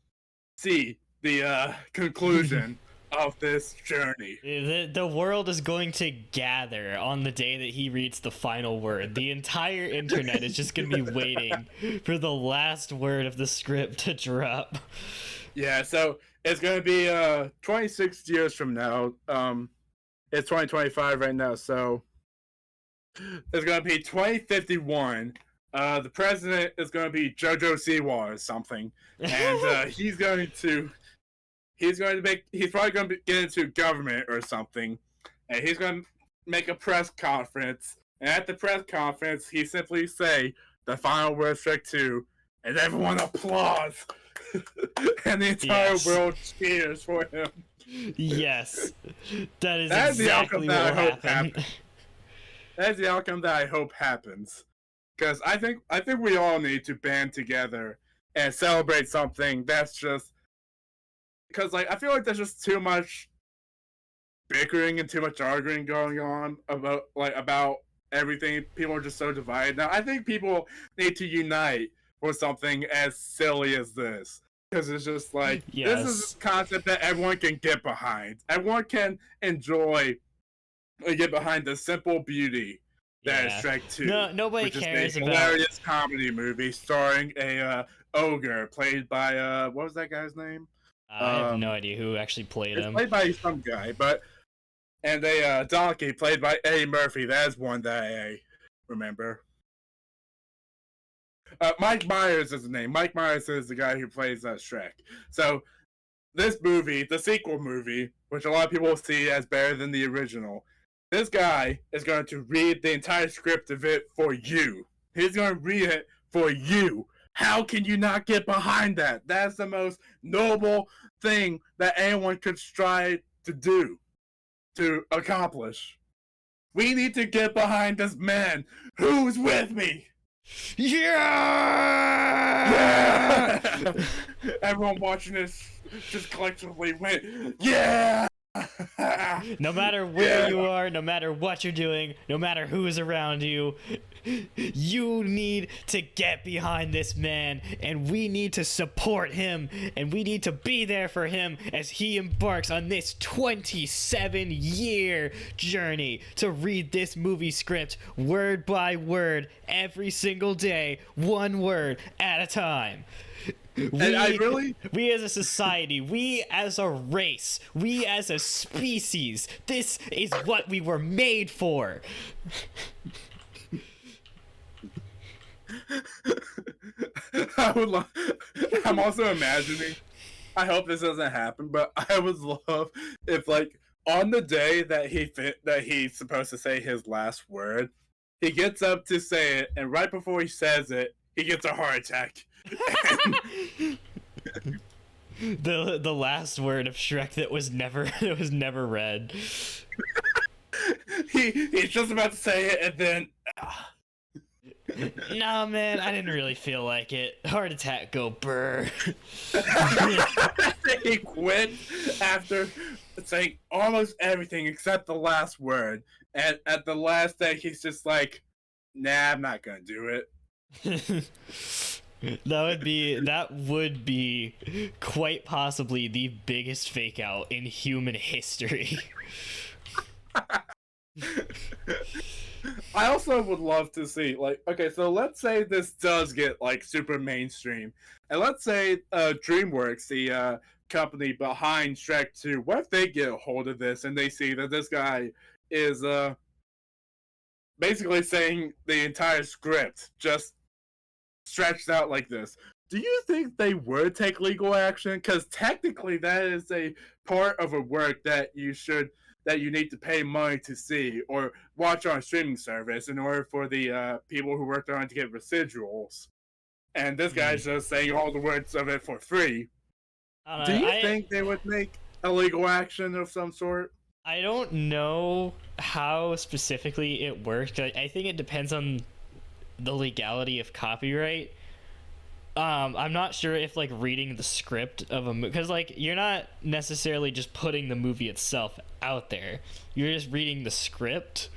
see the conclusion of this journey. The world is going to gather on the day that he reads the final word. The entire internet is just going to be waiting for the last word of the script to drop. Yeah, so it's going to be 26 years from now. It's 2025 right now, so it's going to be 2051. The president is going to be Jojo Siwa or something, and he's probably going to get into government or something, and he's going to make a press conference, and at the press conference, he simply say the final word Shrek 2, and everyone applauds, and the entire world cheers for him. Yes, that is exactly what will happen. That's the outcome that I hope happens, because I think we all need to band together and celebrate something that's just. Because I feel like there's just too much bickering and too much arguing going on about everything. People are just so divided. Now I think people need to unite for something as silly as this. Because it's just this is a concept that everyone can get behind. Everyone can enjoy and get behind the simple beauty that is Shrek 2. No, nobody cares about. Hilarious comedy movie starring a ogre played by what was that guy's name? I have no idea who actually played him. Played by some guy, and a donkey played by Eddie Murphy. That's one that I remember. Mike Myers is the name. Mike Myers is the guy who plays Shrek. So this movie, the sequel movie, which a lot of people will see as better than the original, this guy is going to read the entire script of it for you. He's going to read it for you. How can you not get behind that? That's the most noble thing that anyone could strive to do, to accomplish. We need to get behind this man. Who's with me? Yeah! Everyone watching this just collectively went, yeah! No matter where you are, no matter what you're doing, no matter who's around you, you need to get behind this man, and we need to support him, and we need to be there for him as he embarks on this 27-year journey to read this movie script word by word every single day, one word at a time. We as a society, we as a race, we as a species, this is what we were made for. I'm also imagining, I hope this doesn't happen, but I would love if on the day that he's supposed to say his last word, he gets up to say it, and right before he says it, he gets a heart attack. The last word of Shrek that was never read. He's just about to say it, and then Nah, man, I didn't really feel like it. Heart attack, go brr. He quit after saying almost everything except the last word, and at the last day he's just like, nah, I'm not gonna do it. That would be quite possibly the biggest fake out in human history. I also would love to see, okay, so let's say this does get super mainstream, and let's say DreamWorks, the company behind Shrek 2, what if they get a hold of this and they see that this guy is basically saying the entire script just stretched out like this. Do you think they would take legal action? Because technically, that is a part of a work that you need to pay money to see or watch on a streaming service in order for the people who worked on it to get residuals. And this guy's just saying all the words of it for free. Do you think they would make a legal action of some sort? I don't know how specifically it works. I think it depends on the legality of copyright. I'm not sure if like reading the script of a movie, because like you're not necessarily just putting the movie itself out there. You're just reading the script,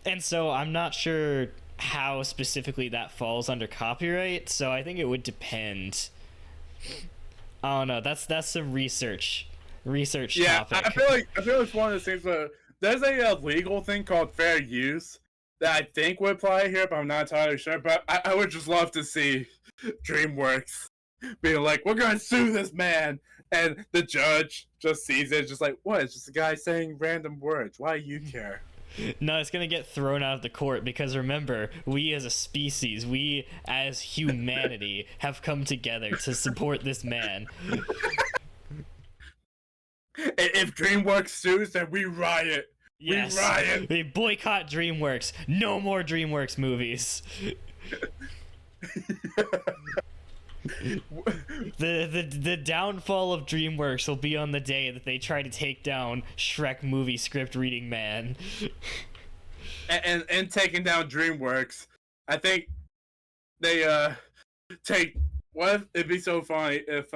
and so I'm not sure how specifically that falls under copyright. So I think it would depend. I don't know. That's some research topic. I feel like it's one of those things. But there's a legal thing called fair use that I think would apply here, but I'm not entirely sure. But I would just love to see DreamWorks being like, "We're gonna sue this man," and the judge just sees it, just like, "What? It's just a guy saying random words. Why do you care?" No, it's gonna get thrown out of the court because remember, we as a species, we as humanity, have come together to support this man. If DreamWorks sues, then we riot. Yes. We riot. We boycott DreamWorks. No more DreamWorks movies. The downfall of DreamWorks will be on the day that they try to take down Shrek movie script reading man. And taking down DreamWorks, I think they take what it'd be so funny if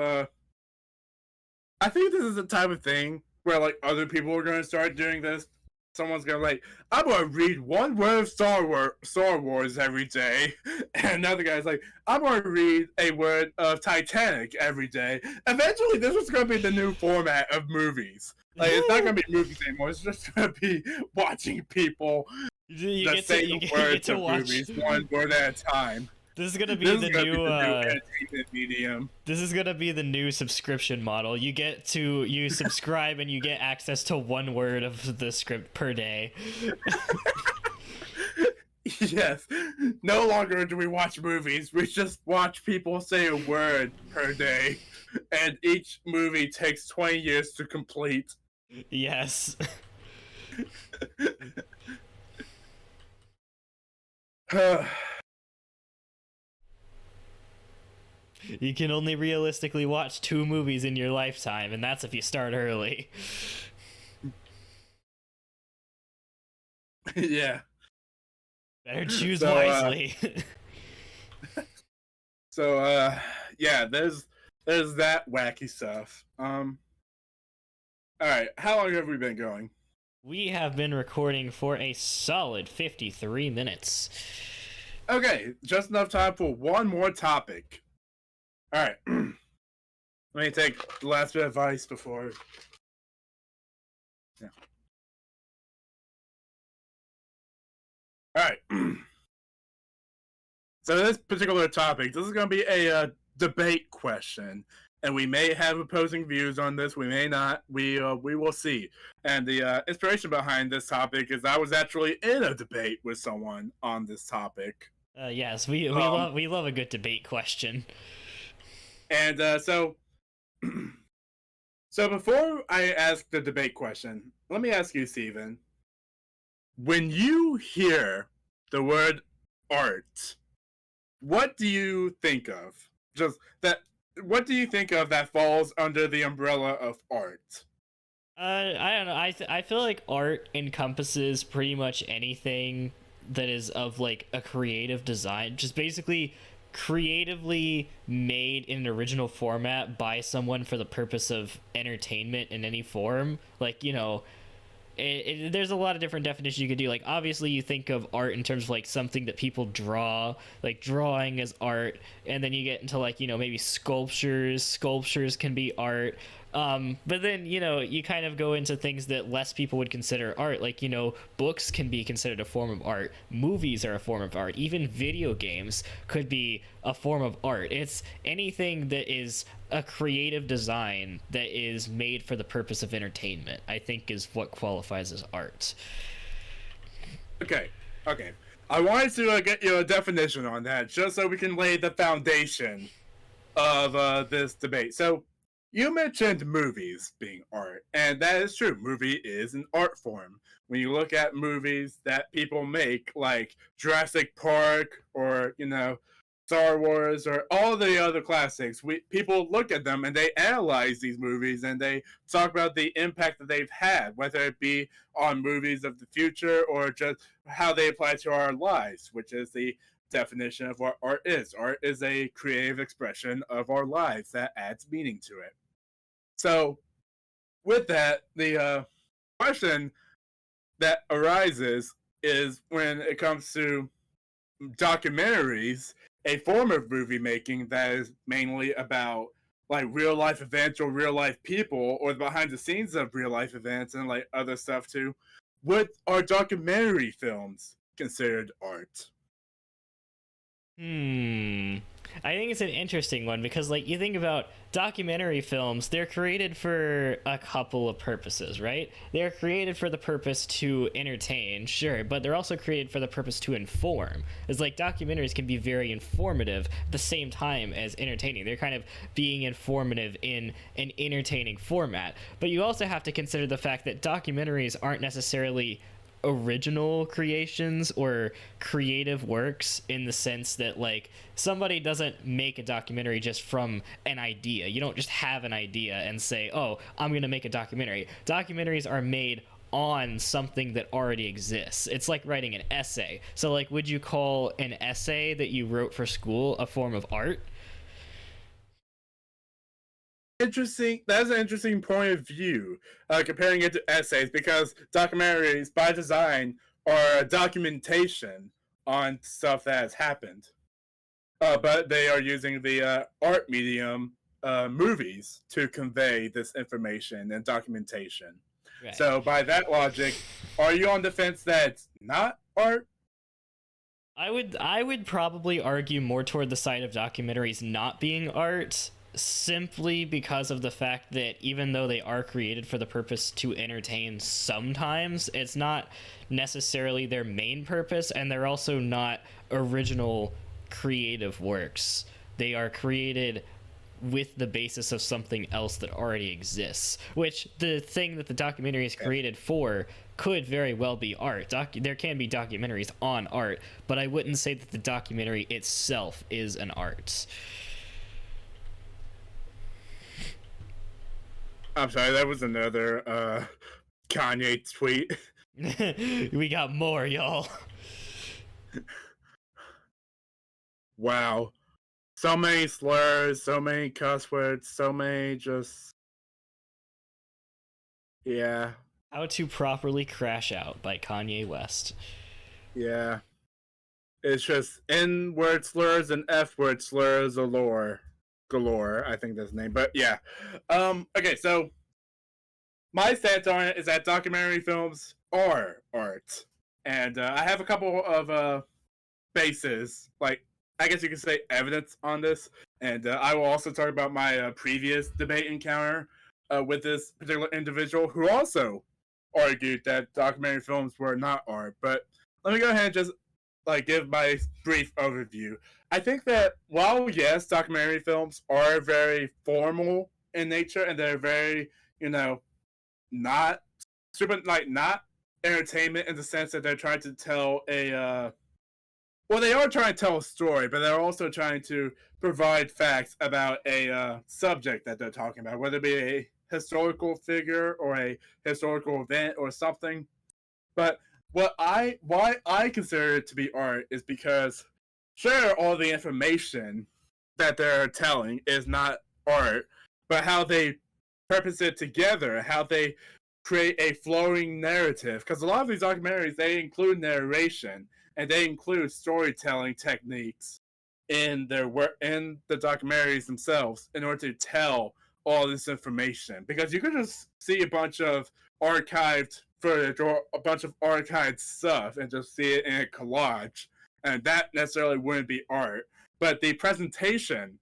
I think this is the type of thing where like other people are gonna start doing this. Someone's gonna like, I'm gonna read one word of Star Wars every day, and another guy's like, I'm gonna read a word of Titanic every day. Eventually, this is gonna be the new format of movies. Like, it's not gonna be movies anymore. It's just gonna be watching people say the words of movies one word at a time. This is gonna be the new entertainment medium. This is gonna be the new subscription model. You subscribe and you get access to one word of the script per day. Yes. No longer do we watch movies. We just watch people say a word per day. And each movie takes 20 years to complete. Yes. You can only realistically watch 2 movies in your lifetime, and that's if you start early. Yeah. Better choose wisely. Yeah, there's that wacky stuff. Alright, how long have we been going? We have been recording for a solid 53 minutes. Okay, just enough time for one more topic. Alright. Let me take the last bit of advice before. Yeah. Alright. So this particular topic, this is going to be a debate question. And we may have opposing views on this, we may not. We will see. And the inspiration behind this topic is I was actually in a debate with someone on this topic. Yes, we love a good debate question. And so before I ask the debate question, let me ask you, Steven. When you hear the word art, what do you think of? What do you think of that falls under the umbrella of art? I don't know. I feel like art encompasses pretty much anything that is of like a creative design. Just basically creatively made in an original format by someone for the purpose of entertainment in any form. Like, you know, there's a lot of different definitions you could do. Like, obviously you think of art in terms of like something that people draw, like drawing is art, and then you get into like, you know, maybe sculptures can be art. But then, you know, you kind of go into things that less people would consider art. Like, you know, books can be considered a form of art. Movies are a form of art. Even video games could be a form of art. It's anything that is a creative design that is made for the purpose of entertainment, I think is what qualifies as art. Okay. Okay. I wanted to get you a definition on that, just so we can lay the foundation of this debate. So, you mentioned movies being art, and that is true. Movie is an art form. When you look at movies that people make, like Jurassic Park or, Star Wars or all the other classics, people look at them and they analyze these movies and they talk about the impact that they've had, whether it be on movies of the future or just how they apply to our lives, which is the definition of what art is. Art is a creative expression of our lives that adds meaning to it. So, with that, the question that arises is when it comes to documentaries, a form of movie making that is mainly about like real life events or real life people or the behind the scenes of real life events and like other stuff too. What are documentary films considered art? I think it's an interesting one because, like, you think about documentary films, they're created for a couple of purposes, right? They're created for the purpose to entertain, sure, but they're also created for the purpose to inform. It's like documentaries can be very informative at the same time as entertaining. They're kind of being informative in an entertaining format. But you also have to consider the fact that documentaries aren't necessarily original creations or creative works in the sense that like somebody doesn't make a documentary just from an idea. You don't just have an idea and say, oh, I'm gonna make a documentary. Documentaries are made on something that already exists. It's like writing an essay. So like, would you call an essay that you wrote for school a form of art? Interesting. That's an interesting point of view, comparing it to essays, because documentaries, by design, are a documentation on stuff that has happened. But they are using the art medium, movies, to convey this information and documentation. Right. So, by that logic, are you on the fence that it's not art? I would probably argue more toward the side of documentaries not being art, simply because of the fact that even though they are created for the purpose to entertain sometimes, it's not necessarily their main purpose, and they're also not original creative works. They are created with the basis of something else that already exists, which the thing that the documentary is created for could very well be art. There can be documentaries on art, but I wouldn't say that the documentary itself is an art. I'm sorry, that was another Kanye tweet. We got more, y'all. Wow. So many slurs, so many cuss words, so many just. Yeah. How to Properly Crash Out by Kanye West. Yeah. It's just N word slurs and F word slurs galore, I think that's the name. But yeah. Okay, so my stance on it is that documentary films are art. And I have a couple of bases, like I guess you could say evidence on this. And I will also talk about my previous debate encounter with this particular individual who also argued that documentary films were not art. But let me go ahead and just like give my brief overview. I think that while yes, documentary films are very formal in nature and they're very, not super like not entertainment in the sense that they're trying to tell a well, they are trying to tell a story, but they're also trying to provide facts about a subject that they're talking about, whether it be a historical figure or a historical event or something. But why I consider it to be art is because sure, all the information that they're telling is not art, but how they purpose it together, how they create a flowing narrative. Because a lot of these documentaries, they include narration and they include storytelling techniques in their work in the documentaries themselves in order to tell all this information. Because you could just see a bunch of archived footage or a bunch of archived stuff and just see it in a collage, and that necessarily wouldn't be art. But the presentation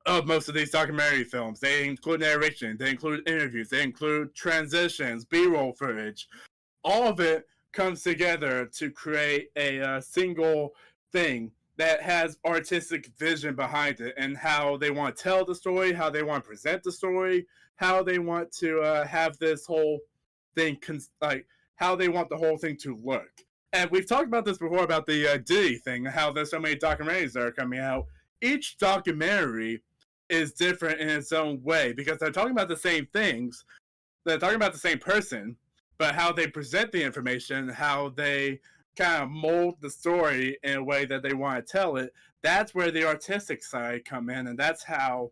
of most of these documentary films, they include narration, they include interviews, they include transitions, B-roll footage. All of it comes together to create a single thing that has artistic vision behind it, and how they want to tell the story, how they want to present the story, how they want to have this whole thing, like how they want the whole thing to look. And we've talked about this before about the Diddy thing, how there's so many documentaries that are coming out. Each documentary is different in its own way because they're talking about the same things, they're talking about the same person, but how they present the information, how they kind of mold the story in a way that they want to tell it, that's where the artistic side come in, and that's how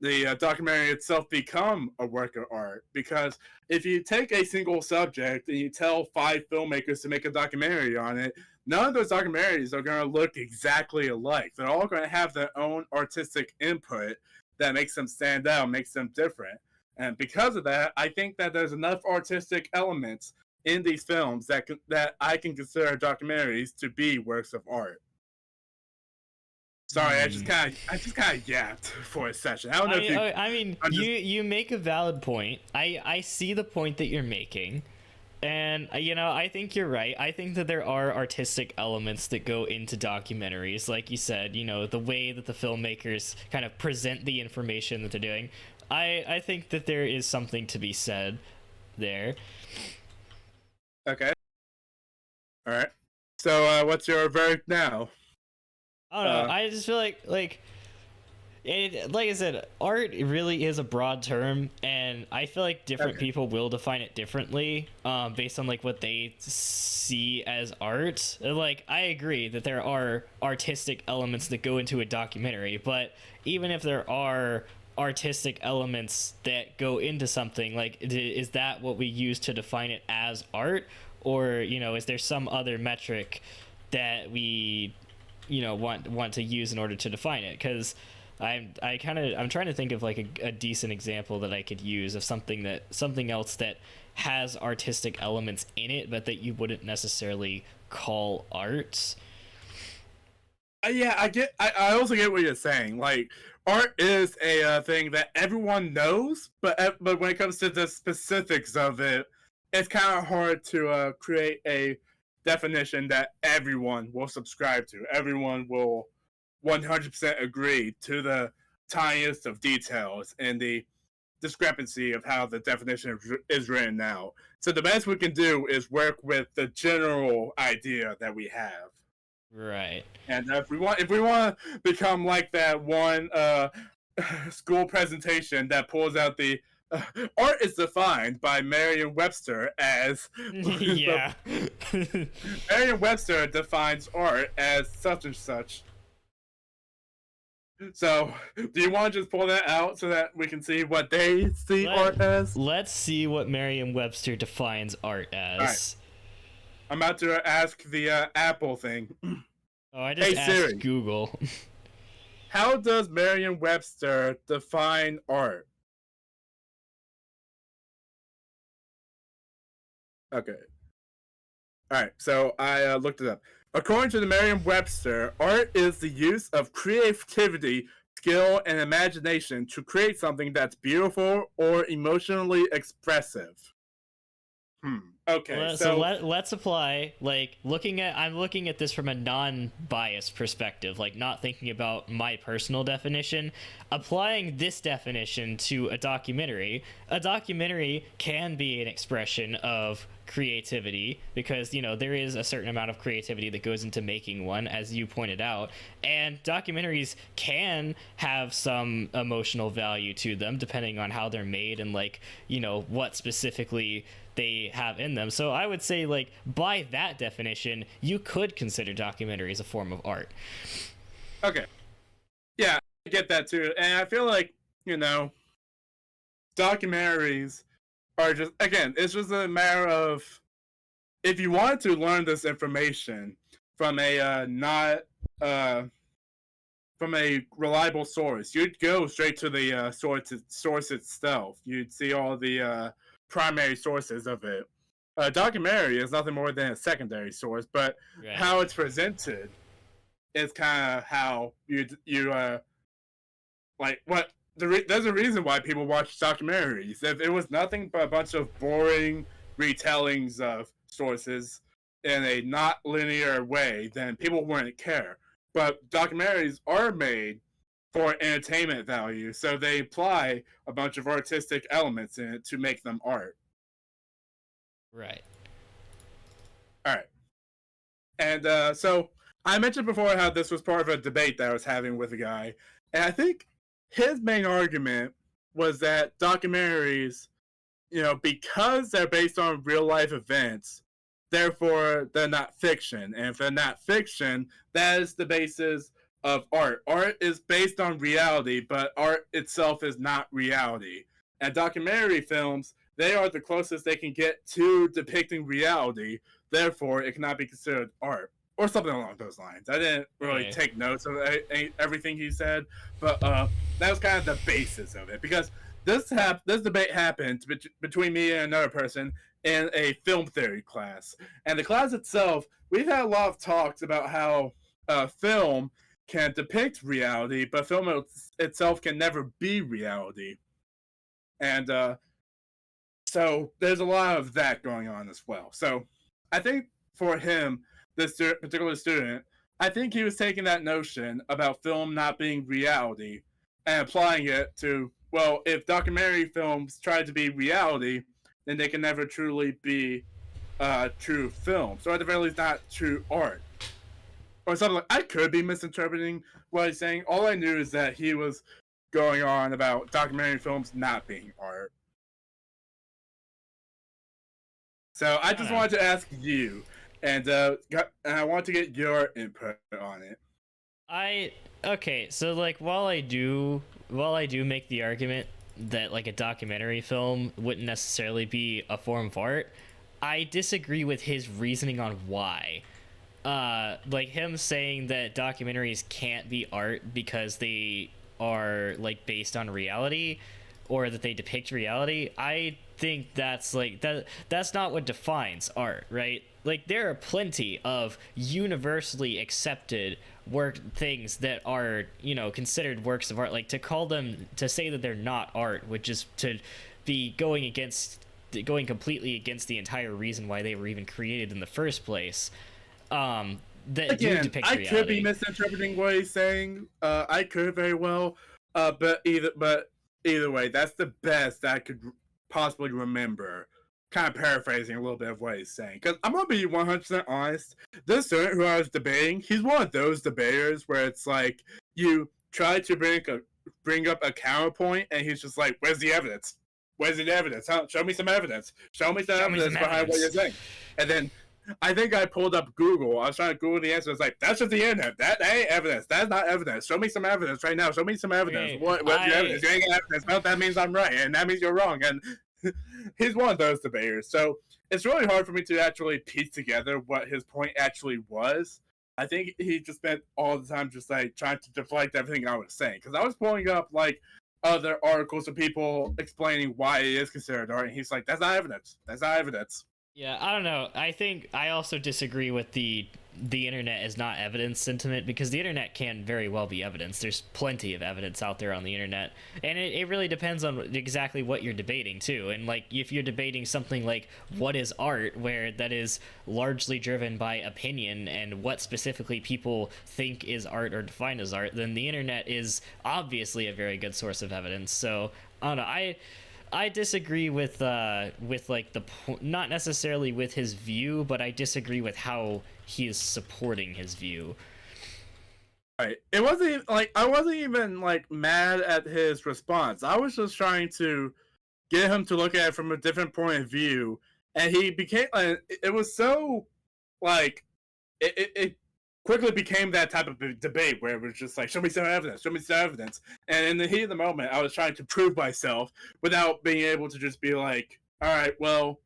the documentary itself become a work of art. Because if you take a single subject and you tell 5 filmmakers to make a documentary on it, none of those documentaries are going to look exactly alike. They're all going to have their own artistic input that makes them stand out, makes them different. And because of that, I think that there's enough artistic elements in these films that I can consider documentaries to be works of art. Sorry, I just kind of yapped for a session. I don't know if you. I mean, you make a valid point. I see the point that you're making, and I think you're right. I think that there are artistic elements that go into documentaries, like you said. The way that the filmmakers kind of present the information that they're doing. I think that there is something to be said there. Okay. All right. So, what's your verdict now? I don't know. I just feel like I said, art really is a broad term, and I feel like different people will define it differently, based on like what they see as art. Like, I agree that there are artistic elements that go into a documentary, but even if there are artistic elements that go into something, like, is that what we use to define it as art, or is there some other metric that we want to use in order to define it? Because I'm trying to think of like a decent example that I could use of something else that has artistic elements in it, but that you wouldn't necessarily call art. Yeah, I also get what you're saying. Like, art is a thing that everyone knows, but when it comes to the specifics of it, it's kind of hard to create a definition that everyone will subscribe to. Everyone will 100% agree to the tiniest of details and the discrepancy of how the definition is written now. So the best we can do is work with the general idea that we have. Right. And if we want to become like that one school presentation that pulls out the art is defined by Merriam-Webster as yeah. Merriam-Webster defines art as such and such. So, do you want to just pull that out so that we can see what they see art as? Let's see what Merriam-Webster defines art as. Right. I'm about to ask the Apple thing. Oh, I just asked Siri. Google. How does Merriam-Webster define art? Okay. Alright, so I looked it up. According to the Merriam-Webster, art is the use of creativity, skill, and imagination to create something that's beautiful or emotionally expressive. Okay, so let's apply, like, I'm looking at this from a non-biased perspective, like not thinking about my personal definition. Applying this definition to a documentary can be an expression of creativity, because there is a certain amount of creativity that goes into making one, as you pointed out, and documentaries can have some emotional value to them depending on how they're made and what specifically they have in them. So I would say, like, by that definition, you could consider documentaries a form of art. Okay. Yeah, I get that too. And I feel like, documentaries are just, again, it's just a matter of, if you wanted to learn this information from a from a reliable source, you'd go straight to the source itself. You'd see all the primary sources of it. A documentary is nothing more than a secondary source, but right. How it's presented is kind of how you like what there's a reason why people watch documentaries. If it was nothing but a bunch of boring retellings of sources in a not linear way, then people wouldn't care. But documentaries are made for entertainment value, so they apply a bunch of artistic elements in it to make them art. Right. All right. And so I mentioned before how this was part of a debate that I was having with a guy, and I think his main argument was that documentaries, because they're based on real life events, therefore they're not fiction. And if they're not fiction, that is the basis of art. Art is based on reality, but art itself is not reality. And documentary films, they are the closest they can get to depicting reality, therefore it cannot be considered art. Or something along those lines. I didn't really take notes of everything he said, but that was kind of the basis of it. Because this debate happened between me and another person in a film theory class. And the class itself, we've had a lot of talks about how film can depict reality, but film itself can never be reality. And so there's a lot of that going on as well. So I think for him, this particular student, I think he was taking that notion about film not being reality and applying it to, well, if documentary films try to be reality, then they can never truly be true films, or at the very least not true art. Or something like, I could be misinterpreting what he's saying. All I knew is that he was going on about documentary films not being art. So I just wanted to ask you, and I want to get your input on it. Okay, so like while I do make the argument that like a documentary film wouldn't necessarily be a form of art, I disagree with his reasoning on why. Like him saying that documentaries can't be art because they are like based on reality or that they depict reality. I think that's not what defines art, right? Like there are plenty of universally accepted things that are, considered works of art. Like to say that they're not art would just to be going completely against the entire reason why they were even created in the first place. That Again, do depict reality. I could be misinterpreting what he's saying. I could very well. But either way, that's the best I could possibly remember. Kind of paraphrasing a little bit of what he's saying. Because I'm going to be 100% honest. This student who I was debating, he's one of those debaters where it's like, you try to bring up a counterpoint, and he's just like, where's the evidence? Where's the evidence? Show me some evidence. Show me some evidence behind what you're saying. And then I think I pulled up Google. I was trying to Google the answer. It's like, that's just the internet. That ain't evidence. That's not evidence. Show me some evidence right now. Show me some evidence. Okay, What's your evidence? You ain't got evidence. Well, that means I'm right, and that means you're wrong. And he's one of those debaters. So it's really hard for me to actually piece together what his point actually was. I think he just spent all the time just like trying to deflect everything I was saying. Because I was pulling up like other articles of people explaining why it is considered art, and he's like, that's not evidence. That's not evidence. Yeah, I don't know. I think I also disagree with the internet is not evidence sentiment, because the internet can very well be evidence. There's plenty of evidence out there on the internet, and it really depends on exactly what you're debating too. And like if you're debating something like what is art, where that is largely driven by opinion and what specifically people think is art or define as art, then the internet is obviously a very good source of evidence. So I don't know. I disagree with like not necessarily with his view, but I disagree with how he is supporting his view. Right. It wasn't like I wasn't even like mad at his response. I was just trying to get him to look at it from a different point of view, and he became it was so like it quickly became that type of debate where it was just like, show me some evidence, and in the heat of the moment I was trying to prove myself without being able to just be like, all right, well,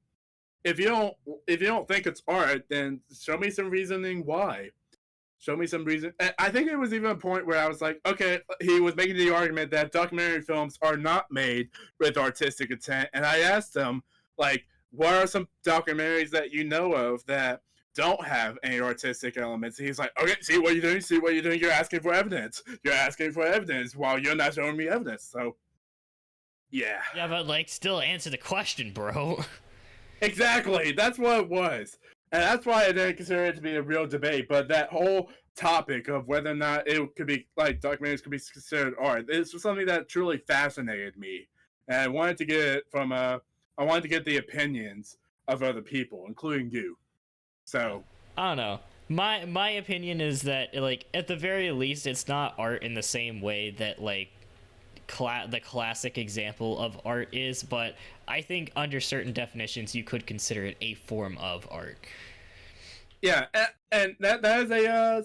if you don't think it's art, then show me some reasoning why. Show me some reason. And I think it was even a point where I was like, okay, he was making the argument that documentary films are not made with artistic intent, and I asked him, like, what are some documentaries that you know of that don't have any artistic elements? And he's like, okay, see what you're doing, you're asking for evidence while you're not showing me evidence. So yeah, but like still answer the question, bro. Exactly. That's what it was. And that's why I didn't consider it to be a real debate. But that whole topic of whether or not it could be, like, documentaries could be considered art, it's just something that truly fascinated me. And I wanted to get it from, I wanted to get the opinions of other people, including you. So. I don't know. My opinion is that, like, at the very least, it's not art in the same way that, like, the classic example of art is, but I think under certain definitions you could consider it a form of art. Yeah, and that is a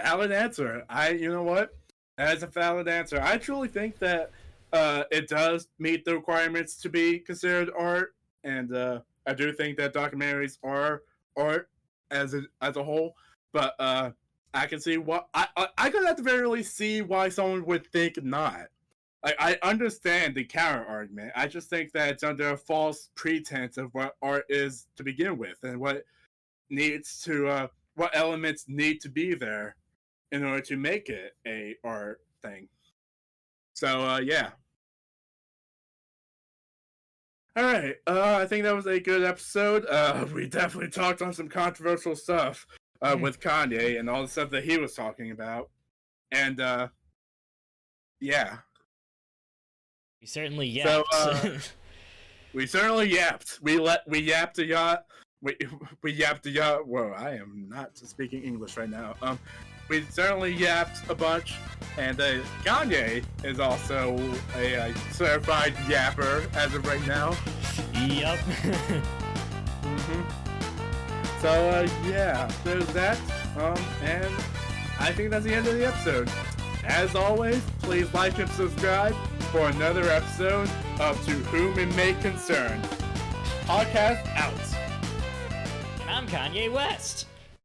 valid answer. You know what? That is a valid answer. I truly think that it does meet the requirements to be considered art, and I do think that documentaries are art as a whole. But I can see what I could at the very least see why someone would think not. Like, I understand the counter argument. I just think that it's under a false pretense of what art is to begin with, and what elements need to be there in order to make it a art thing. So yeah. All right. I think that was a good episode. We definitely talked on some controversial stuff with Kanye and all the stuff that he was talking about, and yeah. We certainly yapped. So, we certainly yapped. We yapped a yacht. We yapped a yacht. Whoa, I am not speaking English right now. We certainly yapped a bunch, and Kanye is also a certified yapper as of right now. Yep. So yeah, there's that. And I think that's the end of the episode. As always, please like and subscribe for another episode of To Whom It May Concern. Podcast out. And I'm Kanye West.